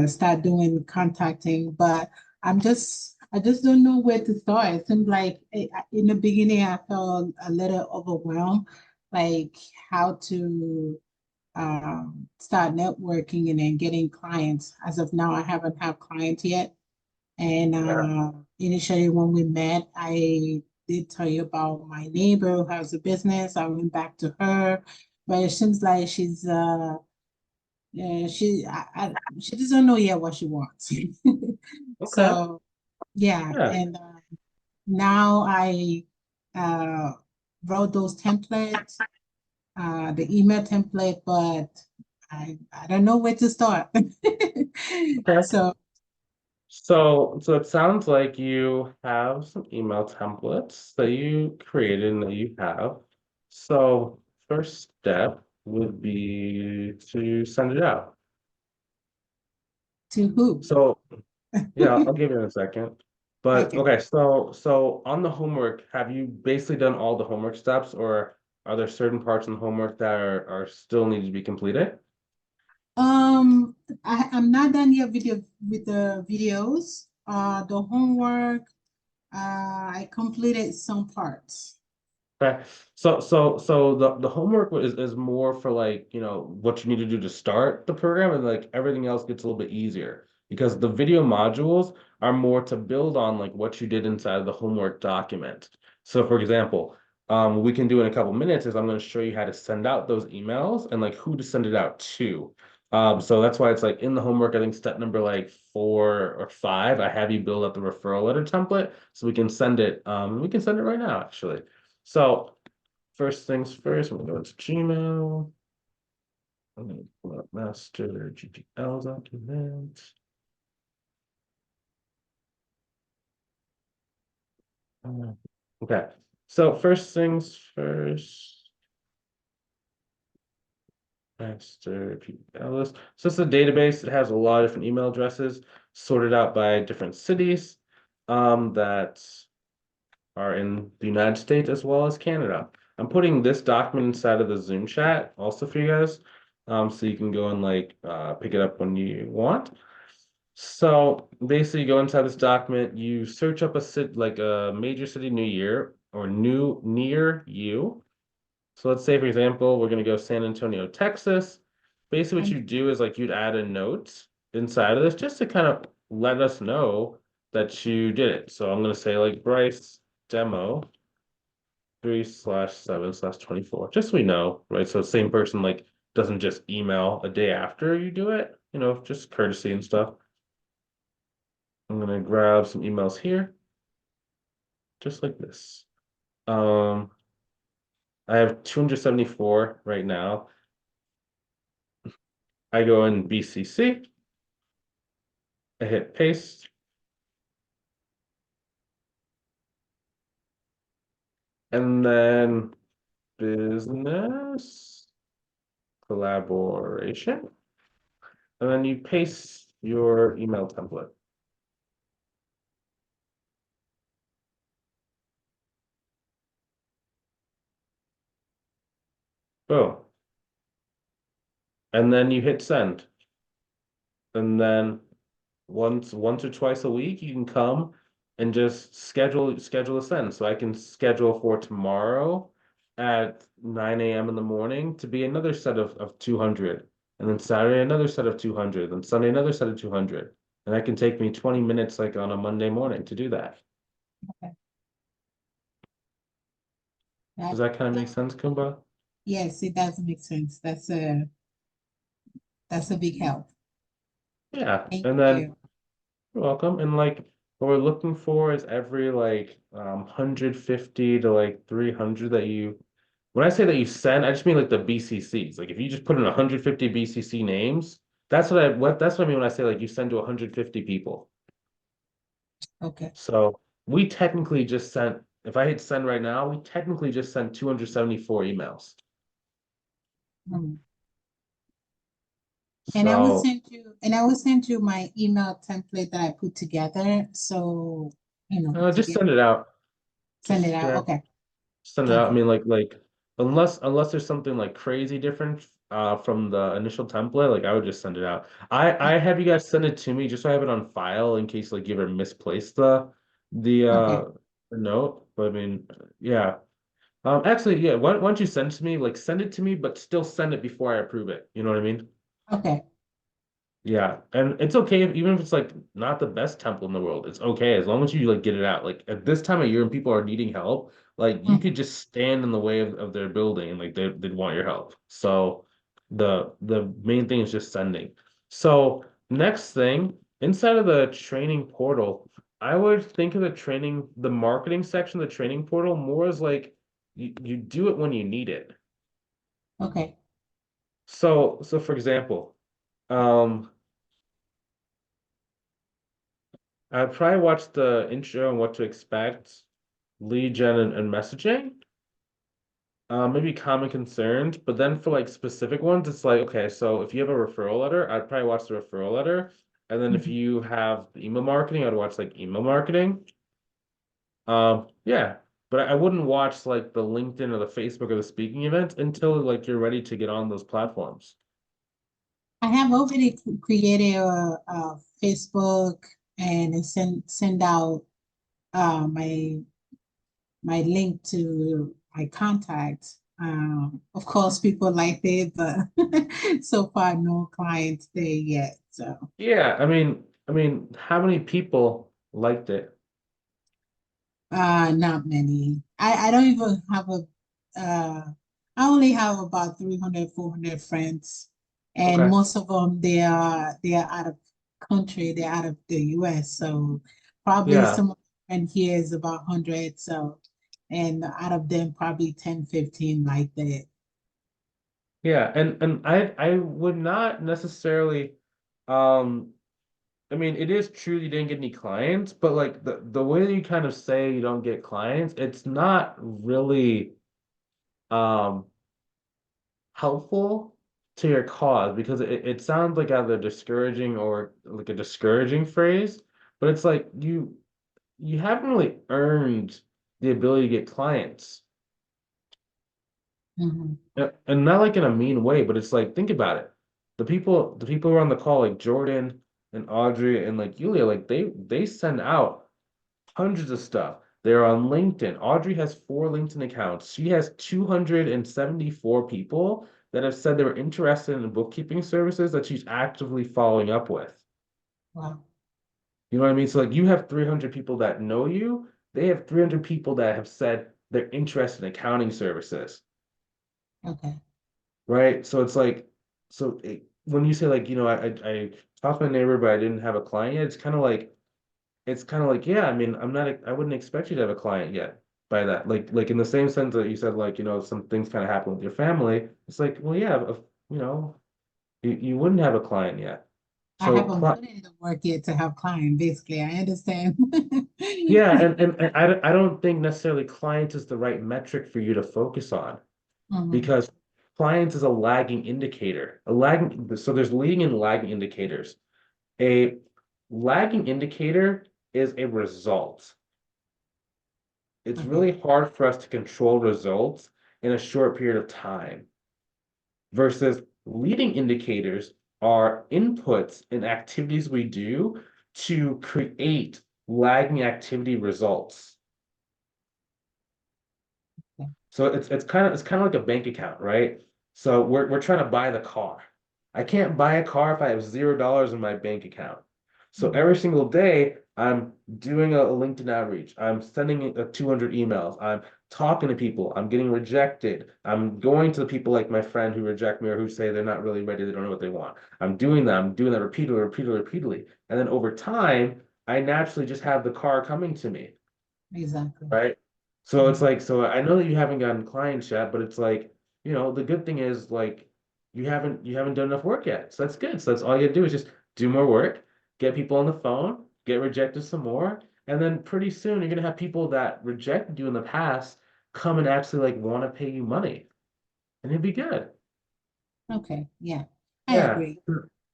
start doing contacting, but I just don't know where to start. It seemed like in the beginning I felt a little overwhelmed, like how to start networking and then getting clients. As of now, I haven't had clients yet. And yeah. initially when we met, I did tell you about my neighbor who has a business. I went back to her, but it seems like yeah, she doesn't know yet what she wants. Okay. So yeah, Yeah. and now I uh, wrote those templates, the email template, but I don't know where to start. Okay. So So it sounds like you have some email templates that you created and that you have. So first step would be to send it out. to who? So yeah, I'll give you in a second. But Okay. okay, so on the homework, have you basically done all the homework steps, or are there certain parts in the homework that are still need to be completed? Um, I'm not done yet with the videos. The homework, I completed some parts. Okay, so the homework is more for like, you know, what you need to do to start the program, and like everything else gets a little bit easier because the video modules are more to build on like what you did inside of the homework document. So for example, we can do in a couple minutes is I'm going to show you how to send out those emails and like who to send it out to. So that's why it's like in the homework, I think step number like 4 or 5, I have you build up the referral letter template so we can send it. We can send it right now, actually. So first things first, we're gonna go into Gmail. I'm gonna pull up master GPL document. Okay, so first things first, master GPL list. So it's a database. It has a lot of different email addresses sorted out by different cities that are in the United States as well as Canada. I'm putting this document inside of the Zoom chat also for you guys. So you can go and like pick it up when you want. So basically you go inside this document, you search up a city like a major city near year or new near you. So let's say for example, we're gonna go San Antonio, Texas. Basically what And you do is like you'd add a note inside of this just to kind of let us know that you did it. So I'm gonna say like Bryce demo 3/7/24. Just so we know, right? So same person like doesn't just email a day after you do it, you know, just courtesy and stuff. I'm gonna grab some emails here, just like this. Um, I have 274 right now. I go in BCC, I hit paste, and then business collaboration, and then you paste your email template. Boom. And then you hit send. And then once or twice a week, you can come and just schedule a send. So I can schedule for tomorrow at 9 a.m. in the morning to be another set of 200, and then Saturday another set of 200, and Sunday another set of 200. And that can take me 20 minutes like on a Monday morning to do that. Does that kind of make sense, Kumba? Yes, it does make sense. That's a big help. Yeah, Thank and then you. you're welcome. And like what we're looking for is every like 150 to like 300 that you when I say that you send, I just mean like the BCCs. Like if you just put in 150 BCC names, that's what I mean when I say like you send to 150 people. Okay. So we technically just sent, if I hit send right now, we technically just sent 274 emails. Mhm. So And I will send you my email template that I put together. So, to just get send it out. send it Just out. yeah. Okay. Send it out. I Okay. mean, like unless there's something like crazy different from the initial template, like I would just send it out. I have you guys send it to me just so I have it on file in case like you ever misplaced the Okay. the note. But I mean, yeah. Actually, yeah. Why don't you send it to me? Like send it to me, but still send it before I approve it. You know what I mean? Okay. Yeah, and it's okay even if it's like not the best temple in the world. It's okay as long as you like get it out. Like at this time of year and people are needing help, like you could Mhm. just stand in the way of their building and like they'd want your help. So the main thing is just sending. So next thing, inside of the training portal, I would think of the marketing section of the training portal more as like you do it when you need it. Okay. So for example, um I probably watched the intro and what to expect, lead gen and messaging. Maybe common concerns, but then for like specific ones, it's like, okay, so if you have a referral letter, I'd probably watch the referral letter. And then if Mhm. you have the email marketing, I'd watch like email marketing. Yeah, but I wouldn't watch like the LinkedIn or the Facebook or the speaking events until like you're ready to get on those platforms. I have already created a Facebook and send out my link to my contacts. Of course, people like it, but so far no clients there yet. So, Yeah, I mean, how many people liked it? not many. I don't even have uh, I only have about 300, 400 friends, and Okay. most of them they are out of country. They're out of the US. So probably Yeah. some of my friend here is about 100. So, and out of them, probably 10, 15 like that. Yeah, and I would not necessarily um I mean it is true you didn't get any clients, but like the way that you kind of say you don't get clients, it's not really um helpful to your cause because it sounds like either discouraging or like a discouraging phrase, but it's like you haven't really earned the ability to get clients. Mhm. Yeah, and not like in a mean way, but it's like think about it. The people who are on the call, like Jordan and Audrey and like Yulia, like they send out hundreds of stuff. They're on LinkedIn. Audrey has 4 LinkedIn accounts. She has 274 people that have said they were interested in bookkeeping services that she's actively following up with. Wow. You know what I mean? So like you have 300 people that know you. They have 300 people that have said they're interested in accounting services. Okay. Right? So it's like, when you say like, I talked to my neighbor, but I didn't have a client yet, it's kind of like, yeah, I mean, I wouldn't expect you to have a client yet by that. Like in the same sense that you said, like, some things kind of happen with your family. It's like, well, yeah, you know, you wouldn't have a client yet. I So, haven't put in the work yet to have client, basically. I understand. yeah, and I don't think necessarily clients is the right metric for you to focus on. Mhm. Because clients is a lagging indicator. So there's leading and lagging indicators. A lagging indicator is a result. It's Okay. really hard for us to control results in a short period of time. Versus leading indicators are inputs and activities we do to create lagging activity results. Okay. So it's kind of like a bank account, right? So we're trying to buy the car. I can't buy a car if I have $0 in my bank account. So Mhm. every single day, I'm doing a LinkedIn outreach. I'm sending 200 emails. I'm talking to people. I'm getting rejected. I'm going to the people like my friend who reject me or who say they're not really ready. They don't know what they want. I'm doing that. I'm doing that repeatedly, repeatedly, repeatedly. And then over time, I naturally just have the car coming to me. Exactly. Right? So it's Mhm. like, so I know that you haven't gotten clients yet, but it's like, the good thing is like you haven't done enough work yet. So that's good. So that's all you gotta do is just do more work, get people on the phone, get rejected some more, and then pretty soon you're gonna have people that rejected you in the past come and actually like want to pay you money. And it'd be good. Okay, yeah, I Yeah. agree.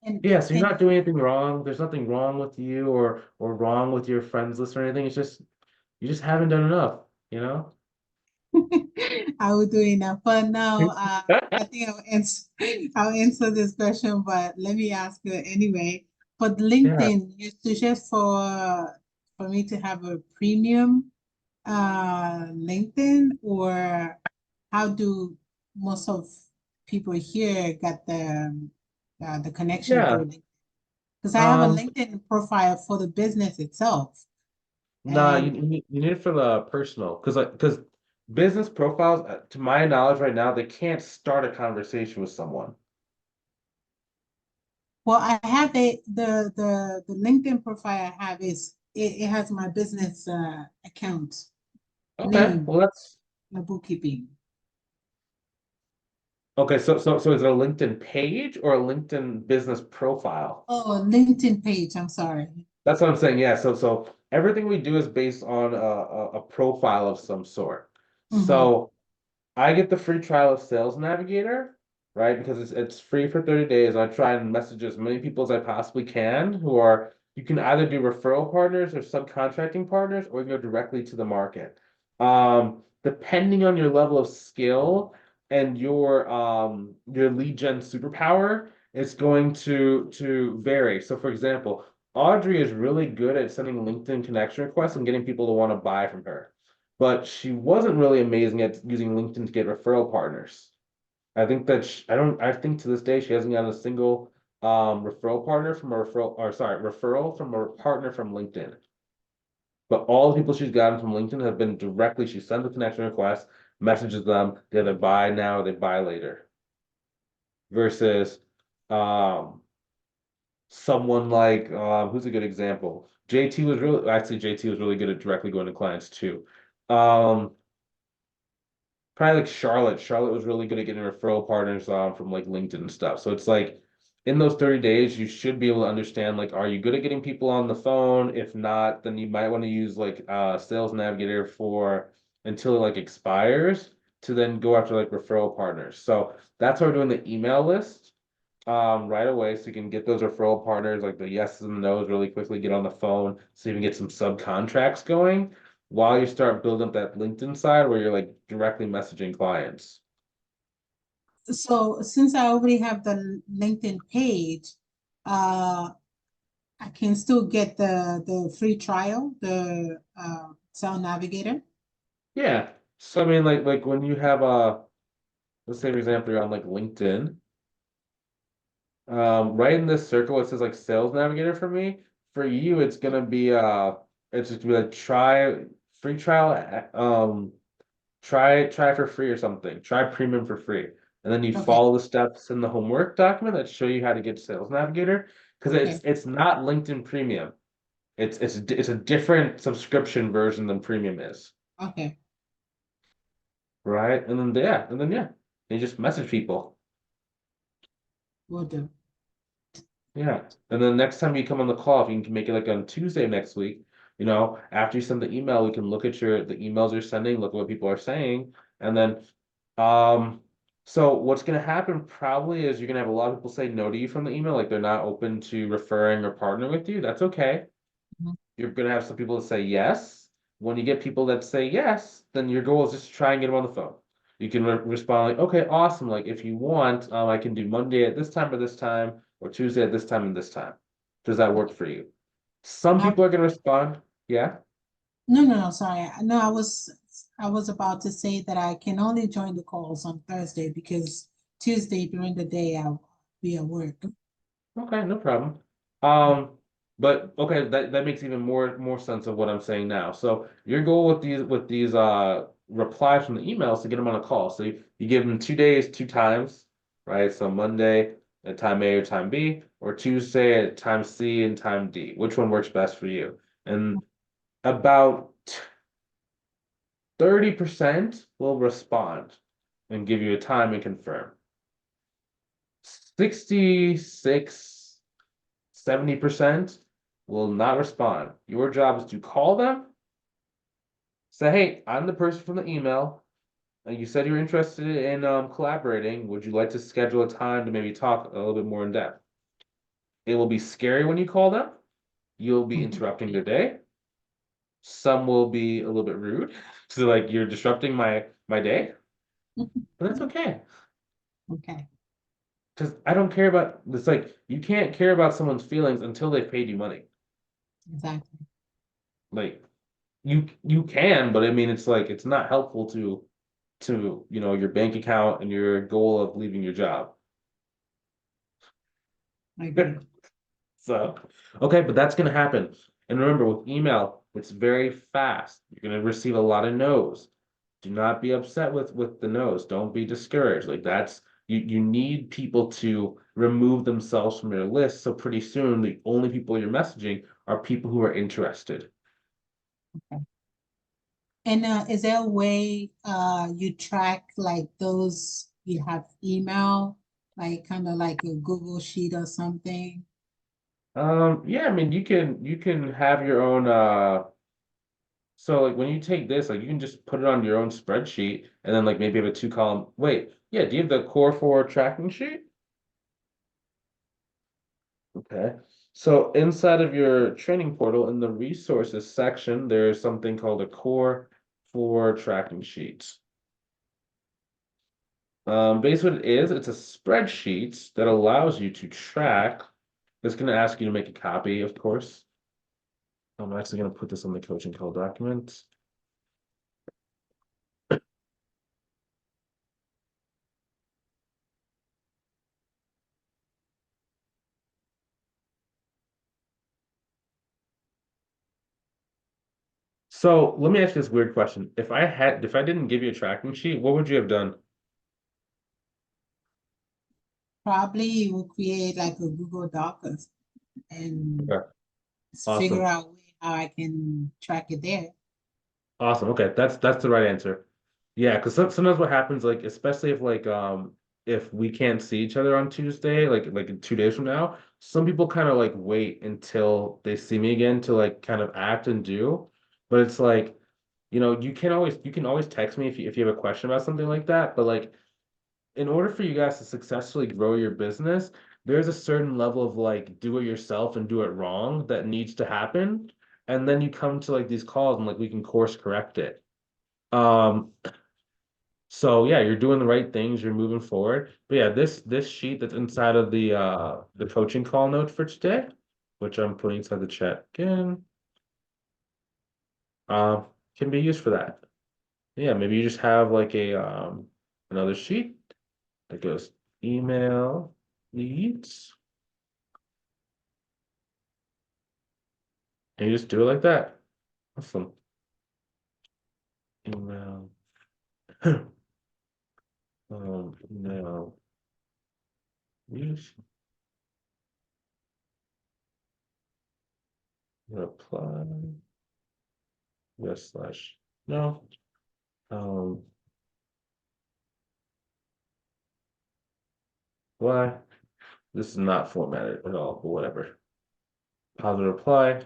And Yeah, so you're and not doing anything wrong. There's nothing wrong with you or wrong with your friends list or anything. It's just you just haven't done enough, you know? I will do enough. But now, I think I'll answer this question, but let me ask you anyway. But Yeah. LinkedIn, you suggest for me to have a premium LinkedIn, or how do most of people here get the connection Yeah. through LinkedIn? Because I have a Um, LinkedIn profile for the business itself, nah, you, and you need you need it for the personal, because business profiles, to my knowledge right now, they can't start a conversation with someone. well, I have the LinkedIn profile I have it has my business account Okay, name, well that's my bookkeeping. okay. So is it a LinkedIn page or a LinkedIn business profile? Oh, LinkedIn page. I'm sorry. That's what I'm saying. Yeah. So everything we do is based on a profile of some sort. Mm-hmm. So I get the free trial of Sales Navigator, right? Because it's free for 30 days. I try and message as many people as I possibly can who are, you can either do referral partners or subcontracting partners, or you can go directly to the market. Depending on your level of skill and your lead gen superpower, it's going to vary. So for example, Audrey is really good at sending LinkedIn connection requests and getting people to want to buy from her, but she wasn't really amazing at using LinkedIn to get referral partners. I think that I think to this day she hasn't gotten a single referral partner from a referral from a partner from LinkedIn. But all the people she's gotten from LinkedIn have been directly, she sends a connection request, messages them, they either buy now or they buy later. Versus um someone like who's a good example? JT was really good at directly going to clients too. Um Probably like Charlotte. Charlotte was really good at getting referral partners from like LinkedIn and stuff. So it's like in those 30 days, you should be able to understand like, are you good at getting people on the phone? If not, then you might want to use like Sales Navigator for until it like expires to then go after like referral partners. So that's why we're doing the email list right away so you can get those referral partners like the yeses and nos really quickly, get on the phone so you can get some subcontracts going while you start building up that LinkedIn side where you're like directly messaging clients. So since I already have the LinkedIn page, uh, I can still get the free trial, the Sound Navigator. Yeah. So I mean like when you have let's say for example you're on like LinkedIn, right in this circle it says like Sales Navigator for me. For you it's gonna be it's just gonna be like try free trial try for free or something. Try premium for free. And then you Okay, follow the steps in the homework document that show you how to get Sales Navigator because okay, it's not LinkedIn Premium. It's a different subscription version than premium is, okay, right? And then yeah, you just message people. will do. Yeah. And then next time you come on the call, if you can make it like on Tuesday next week, after you send the email, we can look at the emails you're sending, look at what people are saying, and then so what's gonna happen probably is you're gonna have a lot of people say no to you from the email, like they're not open to referring or partnering with you. That's okay. Mhm. You're gonna have some people that say yes. When you get people that say yes, then your goal is just to try and get them on the phone. You can respond like, okay, awesome. Like if you want, I can do Monday at this time or this time, or Tuesday at this time and this time. Does that work for you? Some I, people are gonna respond. Yeah. No, sorry. No, I was about to say that I can only join the calls on Thursday because Tuesday during the day I'll be at work. Okay, no problem. But okay, that makes even more sense of what I'm saying now. So your goal with these replies from the emails to get them on a call. So you give them 2 days, 2 times, right? So Monday at time A or time B, or Tuesday at time C and time D. Which one works best for you? And about 30% will respond and give you a time and confirm. 66 70% will not respond. Your job is to call them, say, hey, I'm the person from the email. You said you're interested in collaborating. Would you like to schedule a time to maybe talk a little bit more in depth? It will be scary when you call them. You'll be interrupting their day. Some will be a little bit rude. So like you're disrupting my day, but that's okay. Okay, Because I don't care about it's like you can't care about someone's feelings until they've paid you money. exactly. Like you can, but I mean it's like it's not helpful to your bank account and your goal of leaving your job. I agree. So okay, but that's gonna happen. And remember with email, it's very fast. You're gonna receive a lot of no's. Do not be upset with the no's. Don't be discouraged. Like that's you need people to remove themselves from your list. So pretty soon the only people you're messaging are people who are interested. And is there a way you track like those you have email, like kind of like a Google Sheet or something? Yeah, I mean you can have your own so like when you take this, like you can just put it on your own spreadsheet and then like maybe have a 2 column. Wait, yeah, do you have the core 4 tracking sheet? Okay. So inside of your training portal in the resources section, there's something called a core 4 tracking sheet. Basically what it is, it's a spreadsheet that allows you to track. It's going to ask you to make a copy, of course. I'm actually going to put this on the coaching call document. So let me ask you this weird question. If I didn't give you a tracking sheet, what would you have done? Probably you will create like a Google Doc and Okay, figure awesome. out how I can track it there. Awesome. Okay, that's the right answer. Yeah, because sometimes what happens, like especially if we can't see each other on Tuesday, like 2 days from now, some people kind of like wait until they see me again to like kind of act and do. But it's like, you can always text me if you have a question about something like that. But like in order for you guys to successfully grow your business, there's a certain level of like do it yourself and do it wrong that needs to happen. And then you come to like these calls and like we can course correct it. Um, so yeah, you're doing the right things, you're moving forward. But yeah, this sheet that's inside of the coaching call note for today, which I'm putting inside the chat again, um, can be used for that. Yeah, maybe you just have like a another sheet that goes email leads. And you just do it like that. Awesome. Email. Email. Use reply. Yes slash no. Um, why? This is not formatted at all, but whatever. Positive reply.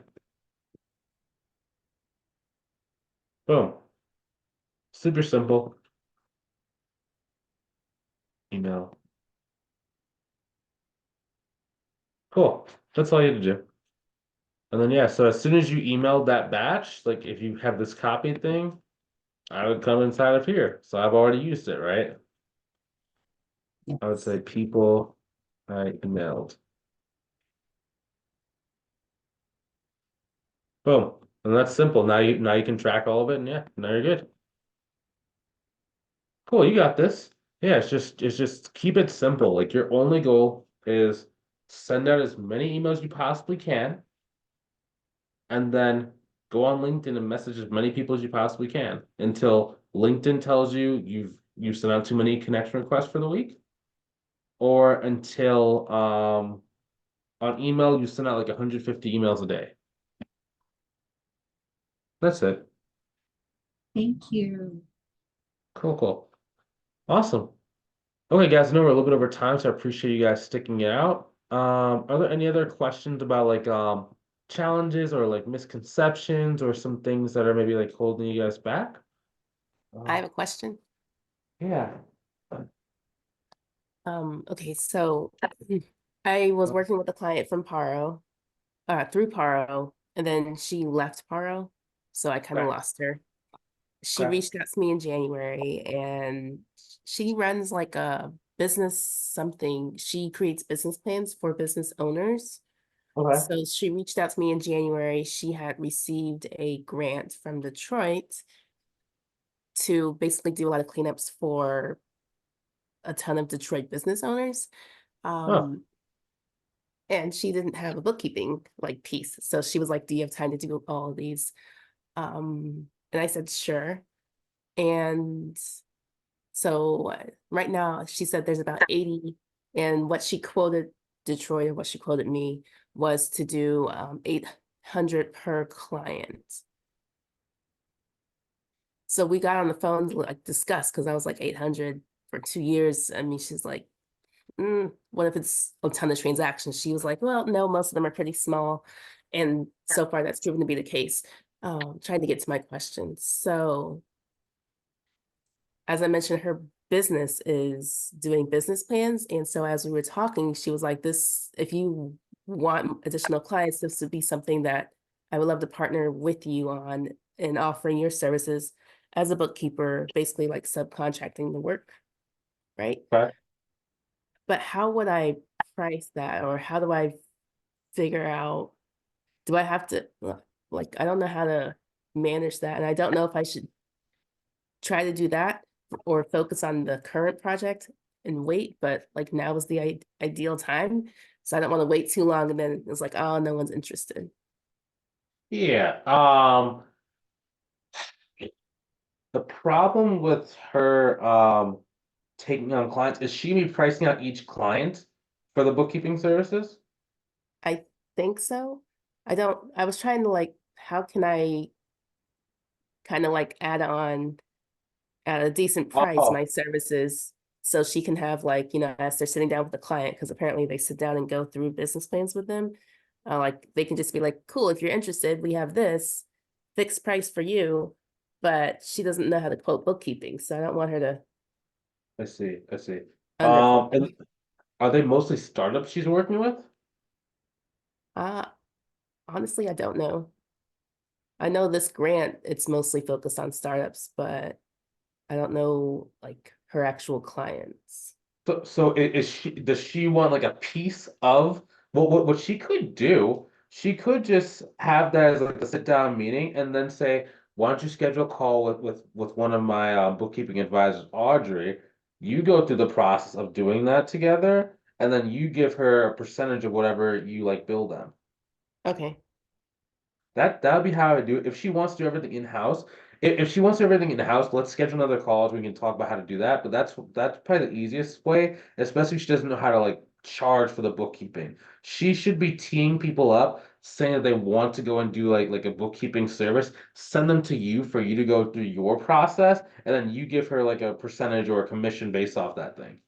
Boom. Super simple. Email. Cool. That's all you have to do. And then yeah, so as soon as you emailed that batch, like if you have this copy thing, I would come inside of here. So I've already used it, right? I would say people I emailed. Boom. And that's simple. Now you can track all of it, and yeah, now you're good. Cool, you got this. Yeah, it's just keep it simple. Like your only goal is send out as many emails you possibly can, and then go on LinkedIn and message as many people as you possibly can until LinkedIn tells you you've sent out too many connection requests for the week, or until on email you send out like 150 emails a day. That's it. Thank you. Cool, cool. Awesome. Okay, guys, I know we're a little bit over time, so I appreciate you guys sticking it out. Are there any other questions about like challenges or like misconceptions or some things that are maybe like holding you guys back? I have a question. Yeah. Okay, so I was working with a client from Paro, through Paro, and then she left Paro, so I kind of Okay. lost her. She Okay. reached out to me in January, and she runs like a business something. She creates business plans for business owners. Okay. So she reached out to me in January. She had received a grant from Detroit to basically do a lot of cleanups for a ton of Detroit business owners. Oh, And she didn't have a bookkeeping like piece. So she was like, do you have time to do all of these? And I said, sure. And so right now she said there's about 80, and what she quoted Detroit or what she quoted me was to do 800 per client. So we got on the phone to like discuss, because I was like 800 for 2 years. I mean, she's like, what if it's a ton of transactions? She was like, well, no, most of them are pretty small. And so far that's proven to be the case. Trying to get to my question. So as I mentioned, her business is doing business plans. And so as we were talking, she was like, this, if you want additional clients, this would be something that I would love to partner with you on in offering your services as a bookkeeper, basically like subcontracting the work, right? okay. But how would I price that, or how do I figure out, do I have to, like, I don't know how to manage that. And I don't know if I should try to do that or focus on the current project and wait, but like now is the ideal time. So I don't want to wait too long and then it's like, oh, no one's interested. Yeah. The problem with her taking on clients is she be pricing out each client for the bookkeeping services? I think so. I was trying to like, how can I kind of like add on at a decent price Oh, my services so she can have like, as they're sitting down with the client, because apparently they sit down and go through business plans with them. Like they can just be like, cool, if you're interested, we have this fixed price for you. But she doesn't know how to quote bookkeeping, so I don't want her to I see. I see. underquote And me. are they mostly startups she's working with? Uh, Honestly, I don't know. I know this grant, it's mostly focused on startups, but I don't know like her actual clients. So is she does she want like a piece of what she could do? She could just have that as like a sit down meeting and then say, why don't you schedule a call with one of my bookkeeping advisors, Audrey? You go through the process of doing that together, and then you give her a percentage of whatever you like bill them. Okay. That would be how I would do it. If she wants to do everything in-house, if she wants to do everything in-house, let's schedule another call so we can talk about how to do that. But that's probably the easiest way, especially if she doesn't know how to like charge for the bookkeeping. She should be teeing people up, saying that they want to go and do like a bookkeeping service, send them to you for you to go through your process, and then you give her like a percentage or a commission based off that thing.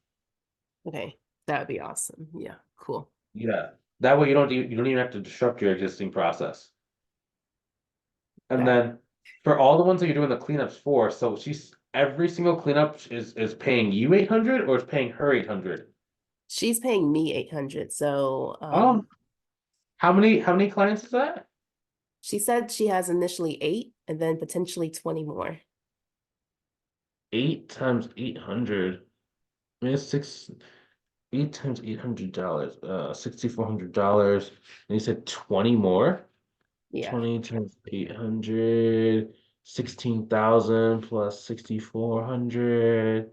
Okay. That would be awesome. Yeah, cool. Yeah. That way you don't even have to disrupt your existing process. And That then for all the ones that you're doing the cleanups for, so she's every single cleanup is paying you 800 or is paying her 800? she's paying me 800. So Um, how many clients is that? she said she has initially 8 and then potentially 20 more. 8 times 800. I mean, it's 8 times $800, $6,400. And you said 20 more? Yeah, 20 times 800, 16,000 plus 6,400.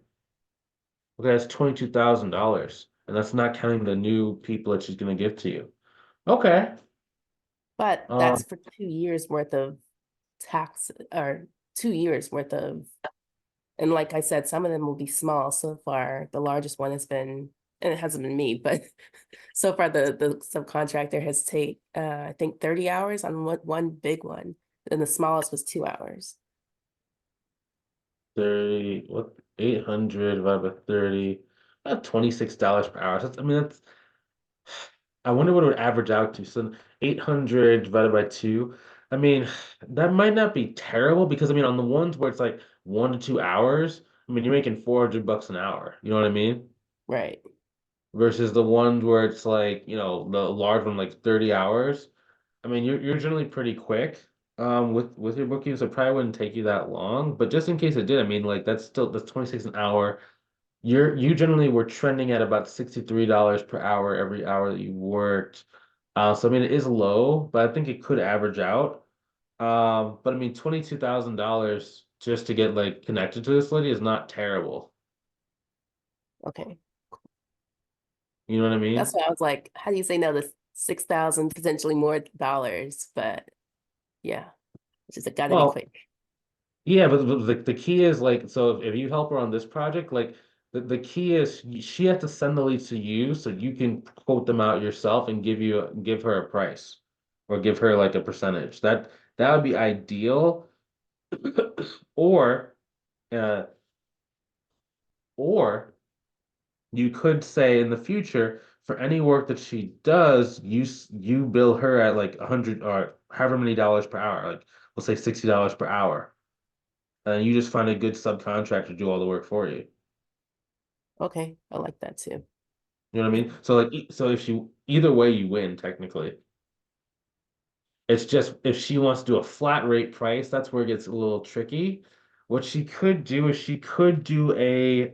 Okay, that's $22,000. And that's not counting the new people that she's gonna give to you. Okay. but Um, that's for 2 years worth of tax or 2 years worth of, and like I said, some of them will be small so far. The largest one has been, and it hasn't been me, but so far the subcontractor has I think 30 hours on one big one. And the smallest was 2 hours. 30, what, 800 divided by 30, about $26 per hour. I mean, I wonder what it would average out to. So 800 divided by two. I mean, that might not be terrible because I mean, on the ones where it's like 1 to 2 hours, I mean, you're making $400 an hour. You know what I mean? Right. Versus the ones where it's like, the large one like 30 hours. I mean, you're generally pretty quick with your booking, so it probably wouldn't take you that long. But just in case it did, I mean, like that's 26 an hour. You generally were trending at about $63 per hour every hour that you worked. So I mean it is low, but I think it could average out. But I mean $22,000 just to get like connected to this lady is not terrible. Okay. You know what I That's mean? why I was like, how do you say no to 6,000 potentially more dollars? But yeah, it's just gotta be Well, quick. yeah, but the key is like so if you help her on this project, like the key is she has to send the leads to you so you can quote them out yourself and give her a price or give her like a percentage. That would be ideal. Or uh or you could say in the future for any work that she does, you bill her at like 100 or however many dollars per hour, like we'll say $60 per hour. And you just find a good subcontractor to do all the work for you. Okay, I like that too. You know what I mean? So like so if she either way you win technically. It's just if she wants to do a flat rate price, that's where it gets a little tricky. What she could do is she could do a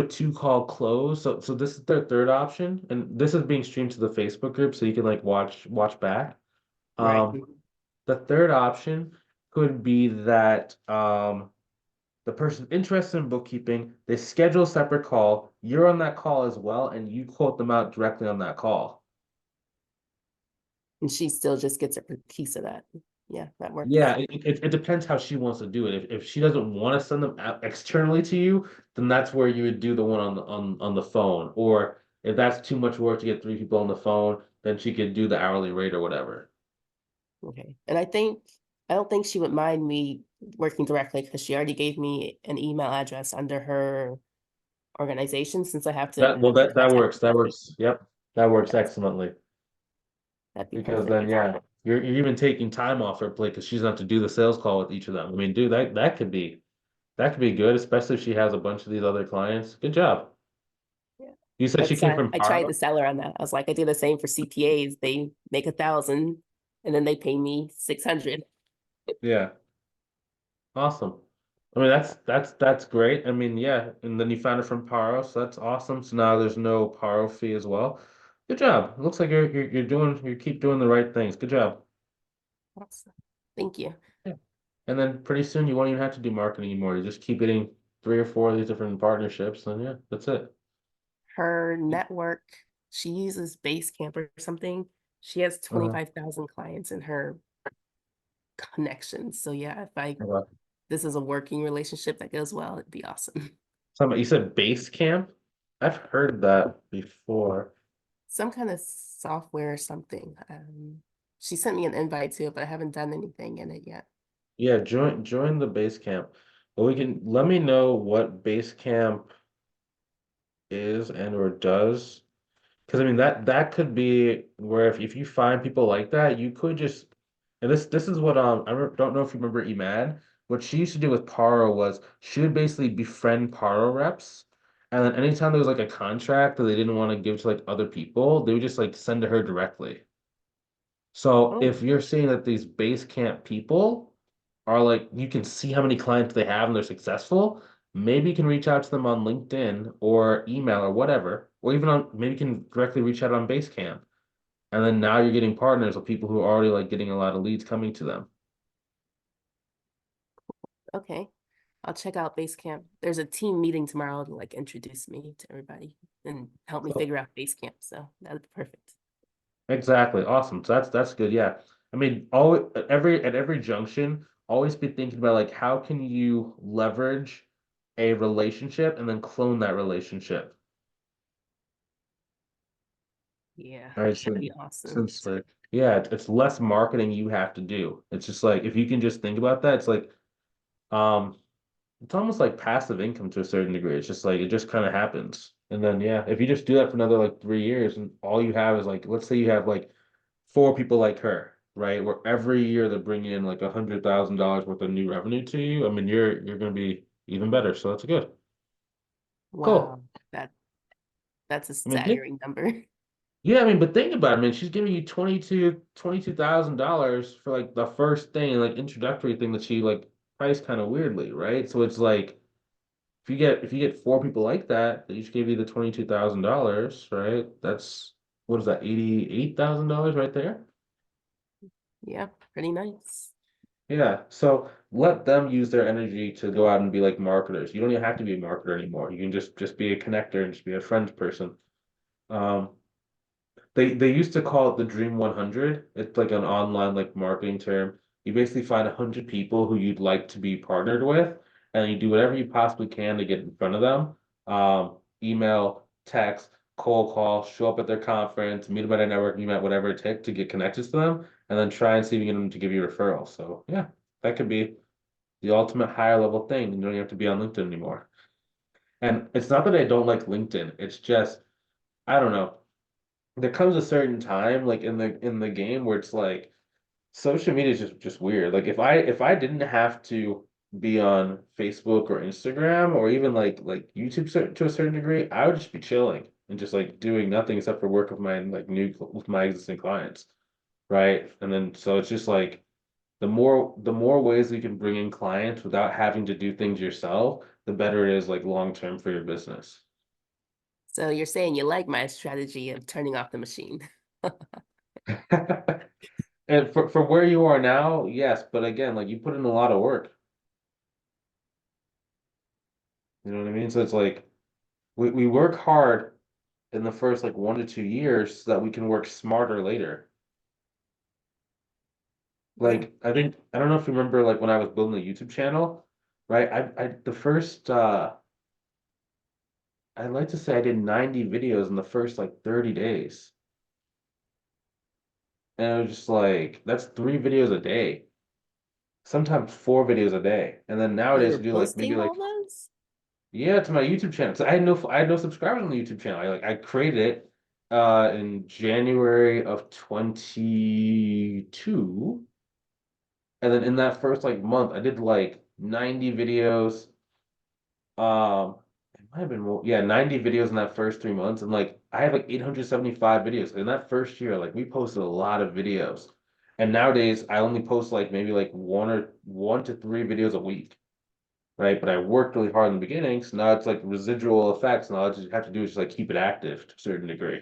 two call close. So this is their third option, and this is being streamed to the Facebook group, so you can like watch back. Right. Um, the third option could be that the person interested in bookkeeping, they schedule a separate call. You're on that call as well, and you quote them out directly on that call. And she still just gets a piece of that. Yeah, that works. Yeah, it depends how she wants to do it. If she doesn't want to send them out externally to you, then that's where you would do the one on the phone. Or if that's too much work to get three people on the phone, then she could do the hourly rate or whatever. Okay. And I don't think she would mind me working directly because she already gave me an email address under her organization since I have to That contact works. That works. Yep, that works that. excellently. That'd be Because perfect. then yeah, you're even taking time off her plate because she's not to do the sales call with each of them. I mean, dude, that could be good, especially if she has a bunch of these other clients. Good job. Yeah. You said she came from I tried to Paro? sell her on that. I was like, I do the same for CPAs. They make 1,000 and then they pay me 600. Yeah. Awesome. I mean, that's great. I mean, yeah, and then you found it from Paro, so that's awesome. So now there's no Paro fee as well. Good job. It looks like you keep doing the right things. Good job. Awesome. Thank you. Yeah. And then pretty soon you won't even have to do marketing anymore. You just keep getting 3 or 4 of these different partnerships, and yeah, that's it. Her network, she uses Basecamp or something. She has Uh-huh. 25,000 clients in her connections. So yeah, Okay. this is a working relationship that goes well, it'd be awesome. You said base camp? I've heard that before. Some kind of software or something. She sent me an invite to it, but I haven't done anything in it yet. Yeah, join the base camp. But we can let me know what base camp is and or does. Because I mean that could be where if you find people like that, you could just and this is what don't know if you remember Emad. What she used to do with Paro was she would basically befriend Paro reps, and then anytime there was like a contract that they didn't want to give to like other people, they would just like send to her directly. So Oh, if you're seeing that these base camp people are like you can see how many clients they have and they're successful, maybe you can reach out to them on LinkedIn or email or whatever, or even on maybe you can directly reach out on Basecamp And then now you're getting partners of people who are already like getting a lot of leads coming to them. Okay. I'll check out Basecamp. There's a team meeting tomorrow to like introduce me to everybody and help me Cool. figure out Basecamp. So that'd be perfect. Exactly. Awesome. So that's good. Yeah. I mean, always at every junction, always be thinking about like how can you leverage a relationship and then clone that relationship. Yeah, All right. So that'd be awesome. since like yeah, it's less marketing you have to do. It's just like if you can just think about that, it's like um it's almost like passive income to a certain degree. It's just like it just kind of happens. And then yeah, if you just do that for another like 3 years and all you have is like let's say you have like four people like her, right? Where every year they're bringing in like $100,000 worth of new revenue to you. I mean, you're gonna be even better. So that's good. Cool. Wow, that's a I mean, staggering number. yeah, I mean, but think about it. I mean, she's giving you $22,000 for like the first thing, like introductory thing that she like priced kind of weirdly, right? So it's like if you get four people like that, that each give you the $22,000, right? That's what is that, $88,000 right there? Yeah, pretty nice. Yeah, so let them use their energy to go out and be like marketers. You don't even have to be a marketer anymore. You can just be a connector and just be a friends person. Um, they used to call it the Dream 100. It's like an online like marketing term. You basically find 100 people who you'd like to be partnered with, and you do whatever you possibly can to get in front of them. Email, text, cold call, show up at their conference, meet them at a networking event, whatever it takes to get connected to them, and then try and see if you can get them to give you referrals. So yeah, that could be the ultimate higher level thing. You don't even have to be on LinkedIn anymore. And it's not that I don't like LinkedIn. It's just I don't know. There comes a certain time like in the game where it's like social media is just weird. Like if I didn't have to be on Facebook or Instagram or even like YouTube to a certain degree, I would just be chilling and just like doing nothing except for work with my like with my existing clients, right? And then so it's just like the more ways we can bring in clients without having to do things yourself, the better it is like long term for your business. So you're saying you like my strategy of turning off the machine. And for where you are now, yes, but again, like you put in a lot of work. You know what I mean? So it's like we work hard in the first like 1 to 2 years so that we can work smarter later. Yeah. Like I don't know if you remember like when I was building the YouTube channel, right? I the first I'd like to say I did 90 videos in the first like 30 days. And it was just like that's 3 videos a day, sometimes 4 videos a day. And then You nowadays were you do like maybe posting like all those? yeah, to my YouTube channel. So I had no subscribers on the YouTube channel. I created it in January of 22. And then in that first like month, I did like 90 videos. It might have been more, yeah, 90 videos in that first 3 months. And like I have like 875 videos. In that first year, like we posted a lot of videos. And nowadays I only post like maybe like 1 to 3 videos a week. Right? But I worked really hard in the beginning, so now it's like residual effects. Now all I just have to do is just like keep it active to a certain degree.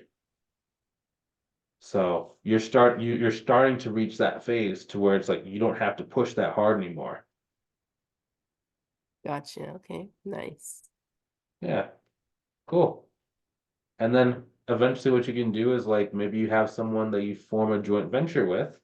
So you're starting to reach that phase to where it's like you don't have to push that hard anymore. Gotcha. Okay, nice. Yeah, cool. And then eventually what you can do is like maybe you have someone that you form a joint venture with.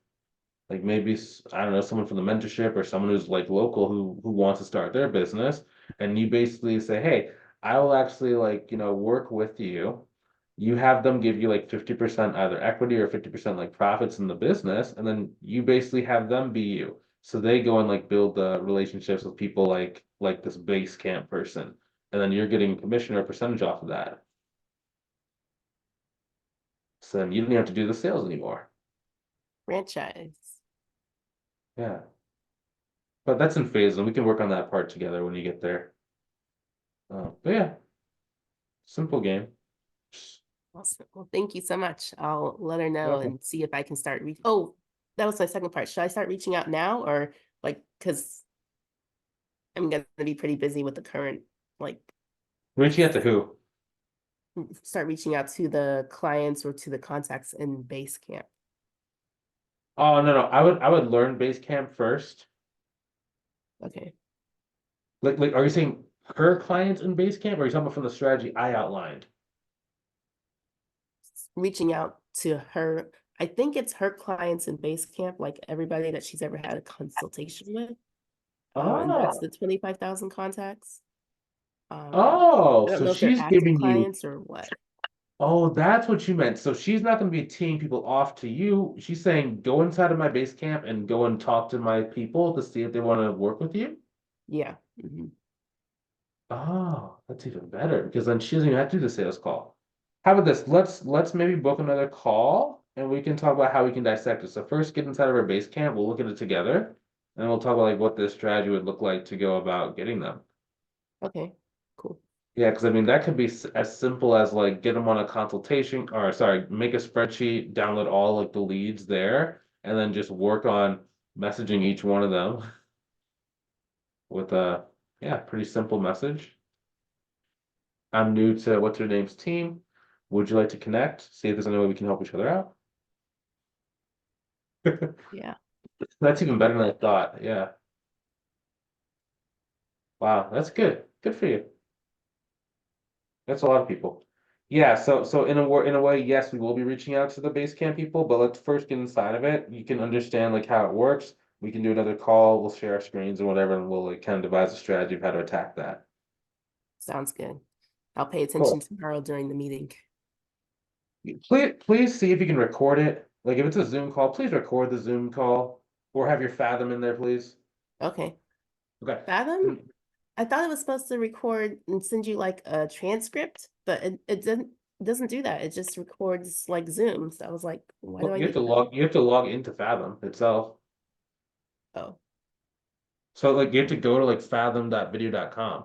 Like maybe I don't know, someone from the mentorship or someone who's like local who wants to start their business, and you basically say, "Hey, I will actually like, work with you." You have them give you like 50% either equity or 50% like profits in the business, and then you basically have them be you. So they go and like build the relationships with people like this base camp person, and then you're getting commission or a percentage off of that. So then you don't have to do the sales anymore. Franchise. Yeah. But that's in phases, and we can work on that part together when you get there. But yeah, simple game. Awesome. Well, thank you so much. I'll let her know Welcome. and see if I can start oh, that was my second part. Should I start reaching out now or like because I'm gonna be pretty busy with the current like Reaching out to who? start reaching out to the clients or to the contacts in Basecamp? Oh, no, I would learn Basecamp first. Okay. Like, are you saying her clients in Basecamp, or are you talking about from the strategy I outlined? Reaching out to her. I think it's her clients in Basecamp, like everybody that she's ever had a consultation with. And that's Oh, the 25,000 contacts. oh, I don't so know if they're she's active giving you, clients or what. oh, that's what you meant. So she's not going to be teeing people off to you. She's saying, go inside of my Basecamp and go and talk to my people to see if they want to work with you. Yeah. Mhm. Oh, that's even better because then she doesn't even have to do the sales call. How about this? Let's maybe book another call and we can talk about how we can dissect it. So first get inside of our base camp, we'll look at it together, and we'll talk about like what this strategy would look like to go about getting them. Okay, cool. Yeah, because I mean that could be as simple as like get them on a consultation, or sorry, make a spreadsheet, download all like the leads there, and then just work on messaging each one of them with a yeah, pretty simple message. I'm new to what's her name's team. Would you like to connect? See if there's any way we can help each other out. Yeah. That's even better than I thought. Yeah. Wow, that's good. Good for you. That's a lot of people. Yeah, so in a way, yes, we will be reaching out to the base camp people, but let's first get inside of it. You can understand like how it works. We can do another call, we'll share our screens and whatever, and we'll like kind of devise a strategy of how to attack that. Sounds good. I'll pay Cool. attention tomorrow during the meeting. Please see if you can record it. Like if it's a Zoom call, please record the Zoom call or have your Fathom in there, please. Okay. Okay. Fathom? I thought it was supposed to record and send you like a transcript, but it doesn't do that. It just records like Zoom. So I was like, why do Well, I you have need to that? log into Fathom itself. Oh, So like you have to go to like fathom.video.com.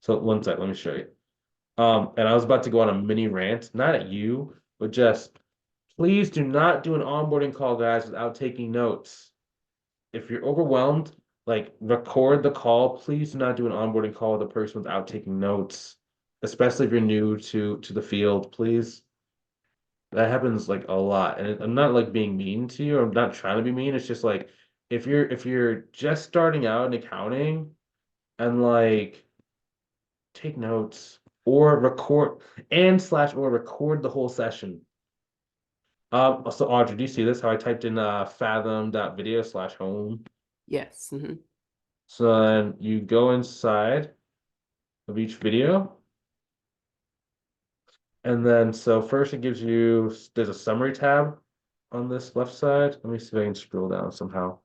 So one sec, let me show you. And I was about to go on a mini rant, not at you, but just please do not do an onboarding call, guys, without taking notes. If you're overwhelmed, like record the call. Please do not do an onboarding call with a person without taking notes, especially if you're new to the field, please. That happens like a lot. And I'm not like being mean to you. I'm not trying to be mean. It's just like if you're just starting out in accounting and like take notes or record and slash or record the whole session. So Audrey, do you see this? How I typed in fathom.video/home. yes. So then you go inside of each video. And then so first it gives you there's a summary tab on this left side. Let me see if I can scroll down somehow.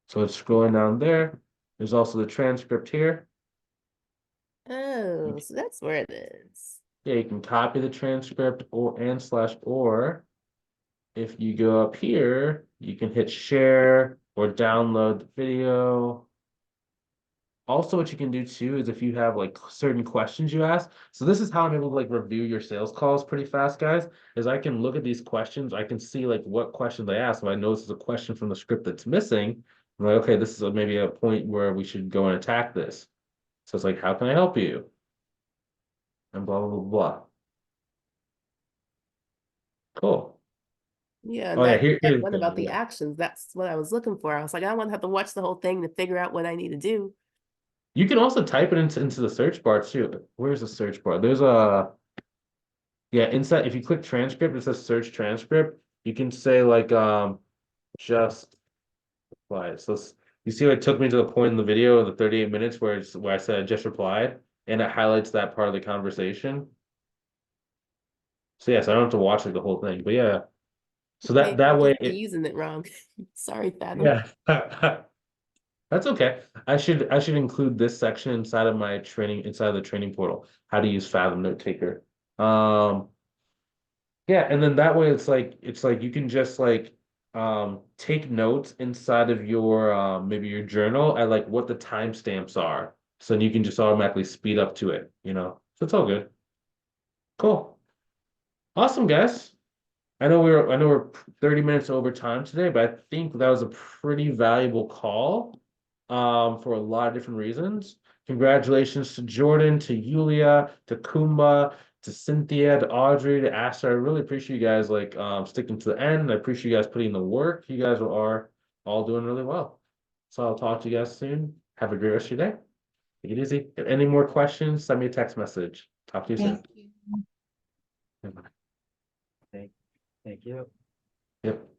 So it's scrolling down there. There's also the transcript here. Oh, so that's where it is. Yeah, you can copy the transcript or and slash or if you go up here, you can hit share or download the video. Also, what you can do too is if you have like certain questions you ask. So this is how I'm able to like review your sales calls pretty fast, guys, is I can look at these questions. I can see like what questions I asked. If I notice there's a question from the script that's missing, I'm like, okay, this is maybe a point where we should go and attack this. So it's like, how can I help you? And blah, blah, blah, blah. Cool. Yeah, Oh and yeah, that here's the one thing. about the actions, that's what I was looking for. I was like, I don't want to have to watch the whole thing to figure out what I need to do. You can also type it into the search bar too. Where's the search bar? There's a yeah, inside if you click transcript, it says search transcript. You can say like just reply. So you see what it took me to the point in the video, the 38 minutes where I said I just replied, and it highlights that part of the conversation. So yes, I don't have to watch like the whole thing, but yeah. So that Maybe I that way just be it using it wrong. Sorry, Fathom. yeah. That's okay. I should include this section inside of my training inside of the training portal. How to use Fathom Note Taker. Yeah, and then that way it's like you can just like take notes inside of your maybe your journal at like what the timestamps are. So then you can just automatically speed up to it, you know. So it's all good. Cool. Awesome, guys. I know we're 30 minutes over time today, but I think that was a pretty valuable call. for a lot of different reasons. Congratulations to Jordan, to Yulia, to Kumba, to Cynthia, to Audrey, to Aster. I really appreciate you guys like sticking to the end. I appreciate you guys putting in the work. You guys are all doing really well. So I'll talk to you guys soon. Have a great rest of your day. Take it easy. If any more questions, send me a text message. Talk to you soon. Thank you. Thank you. Yep.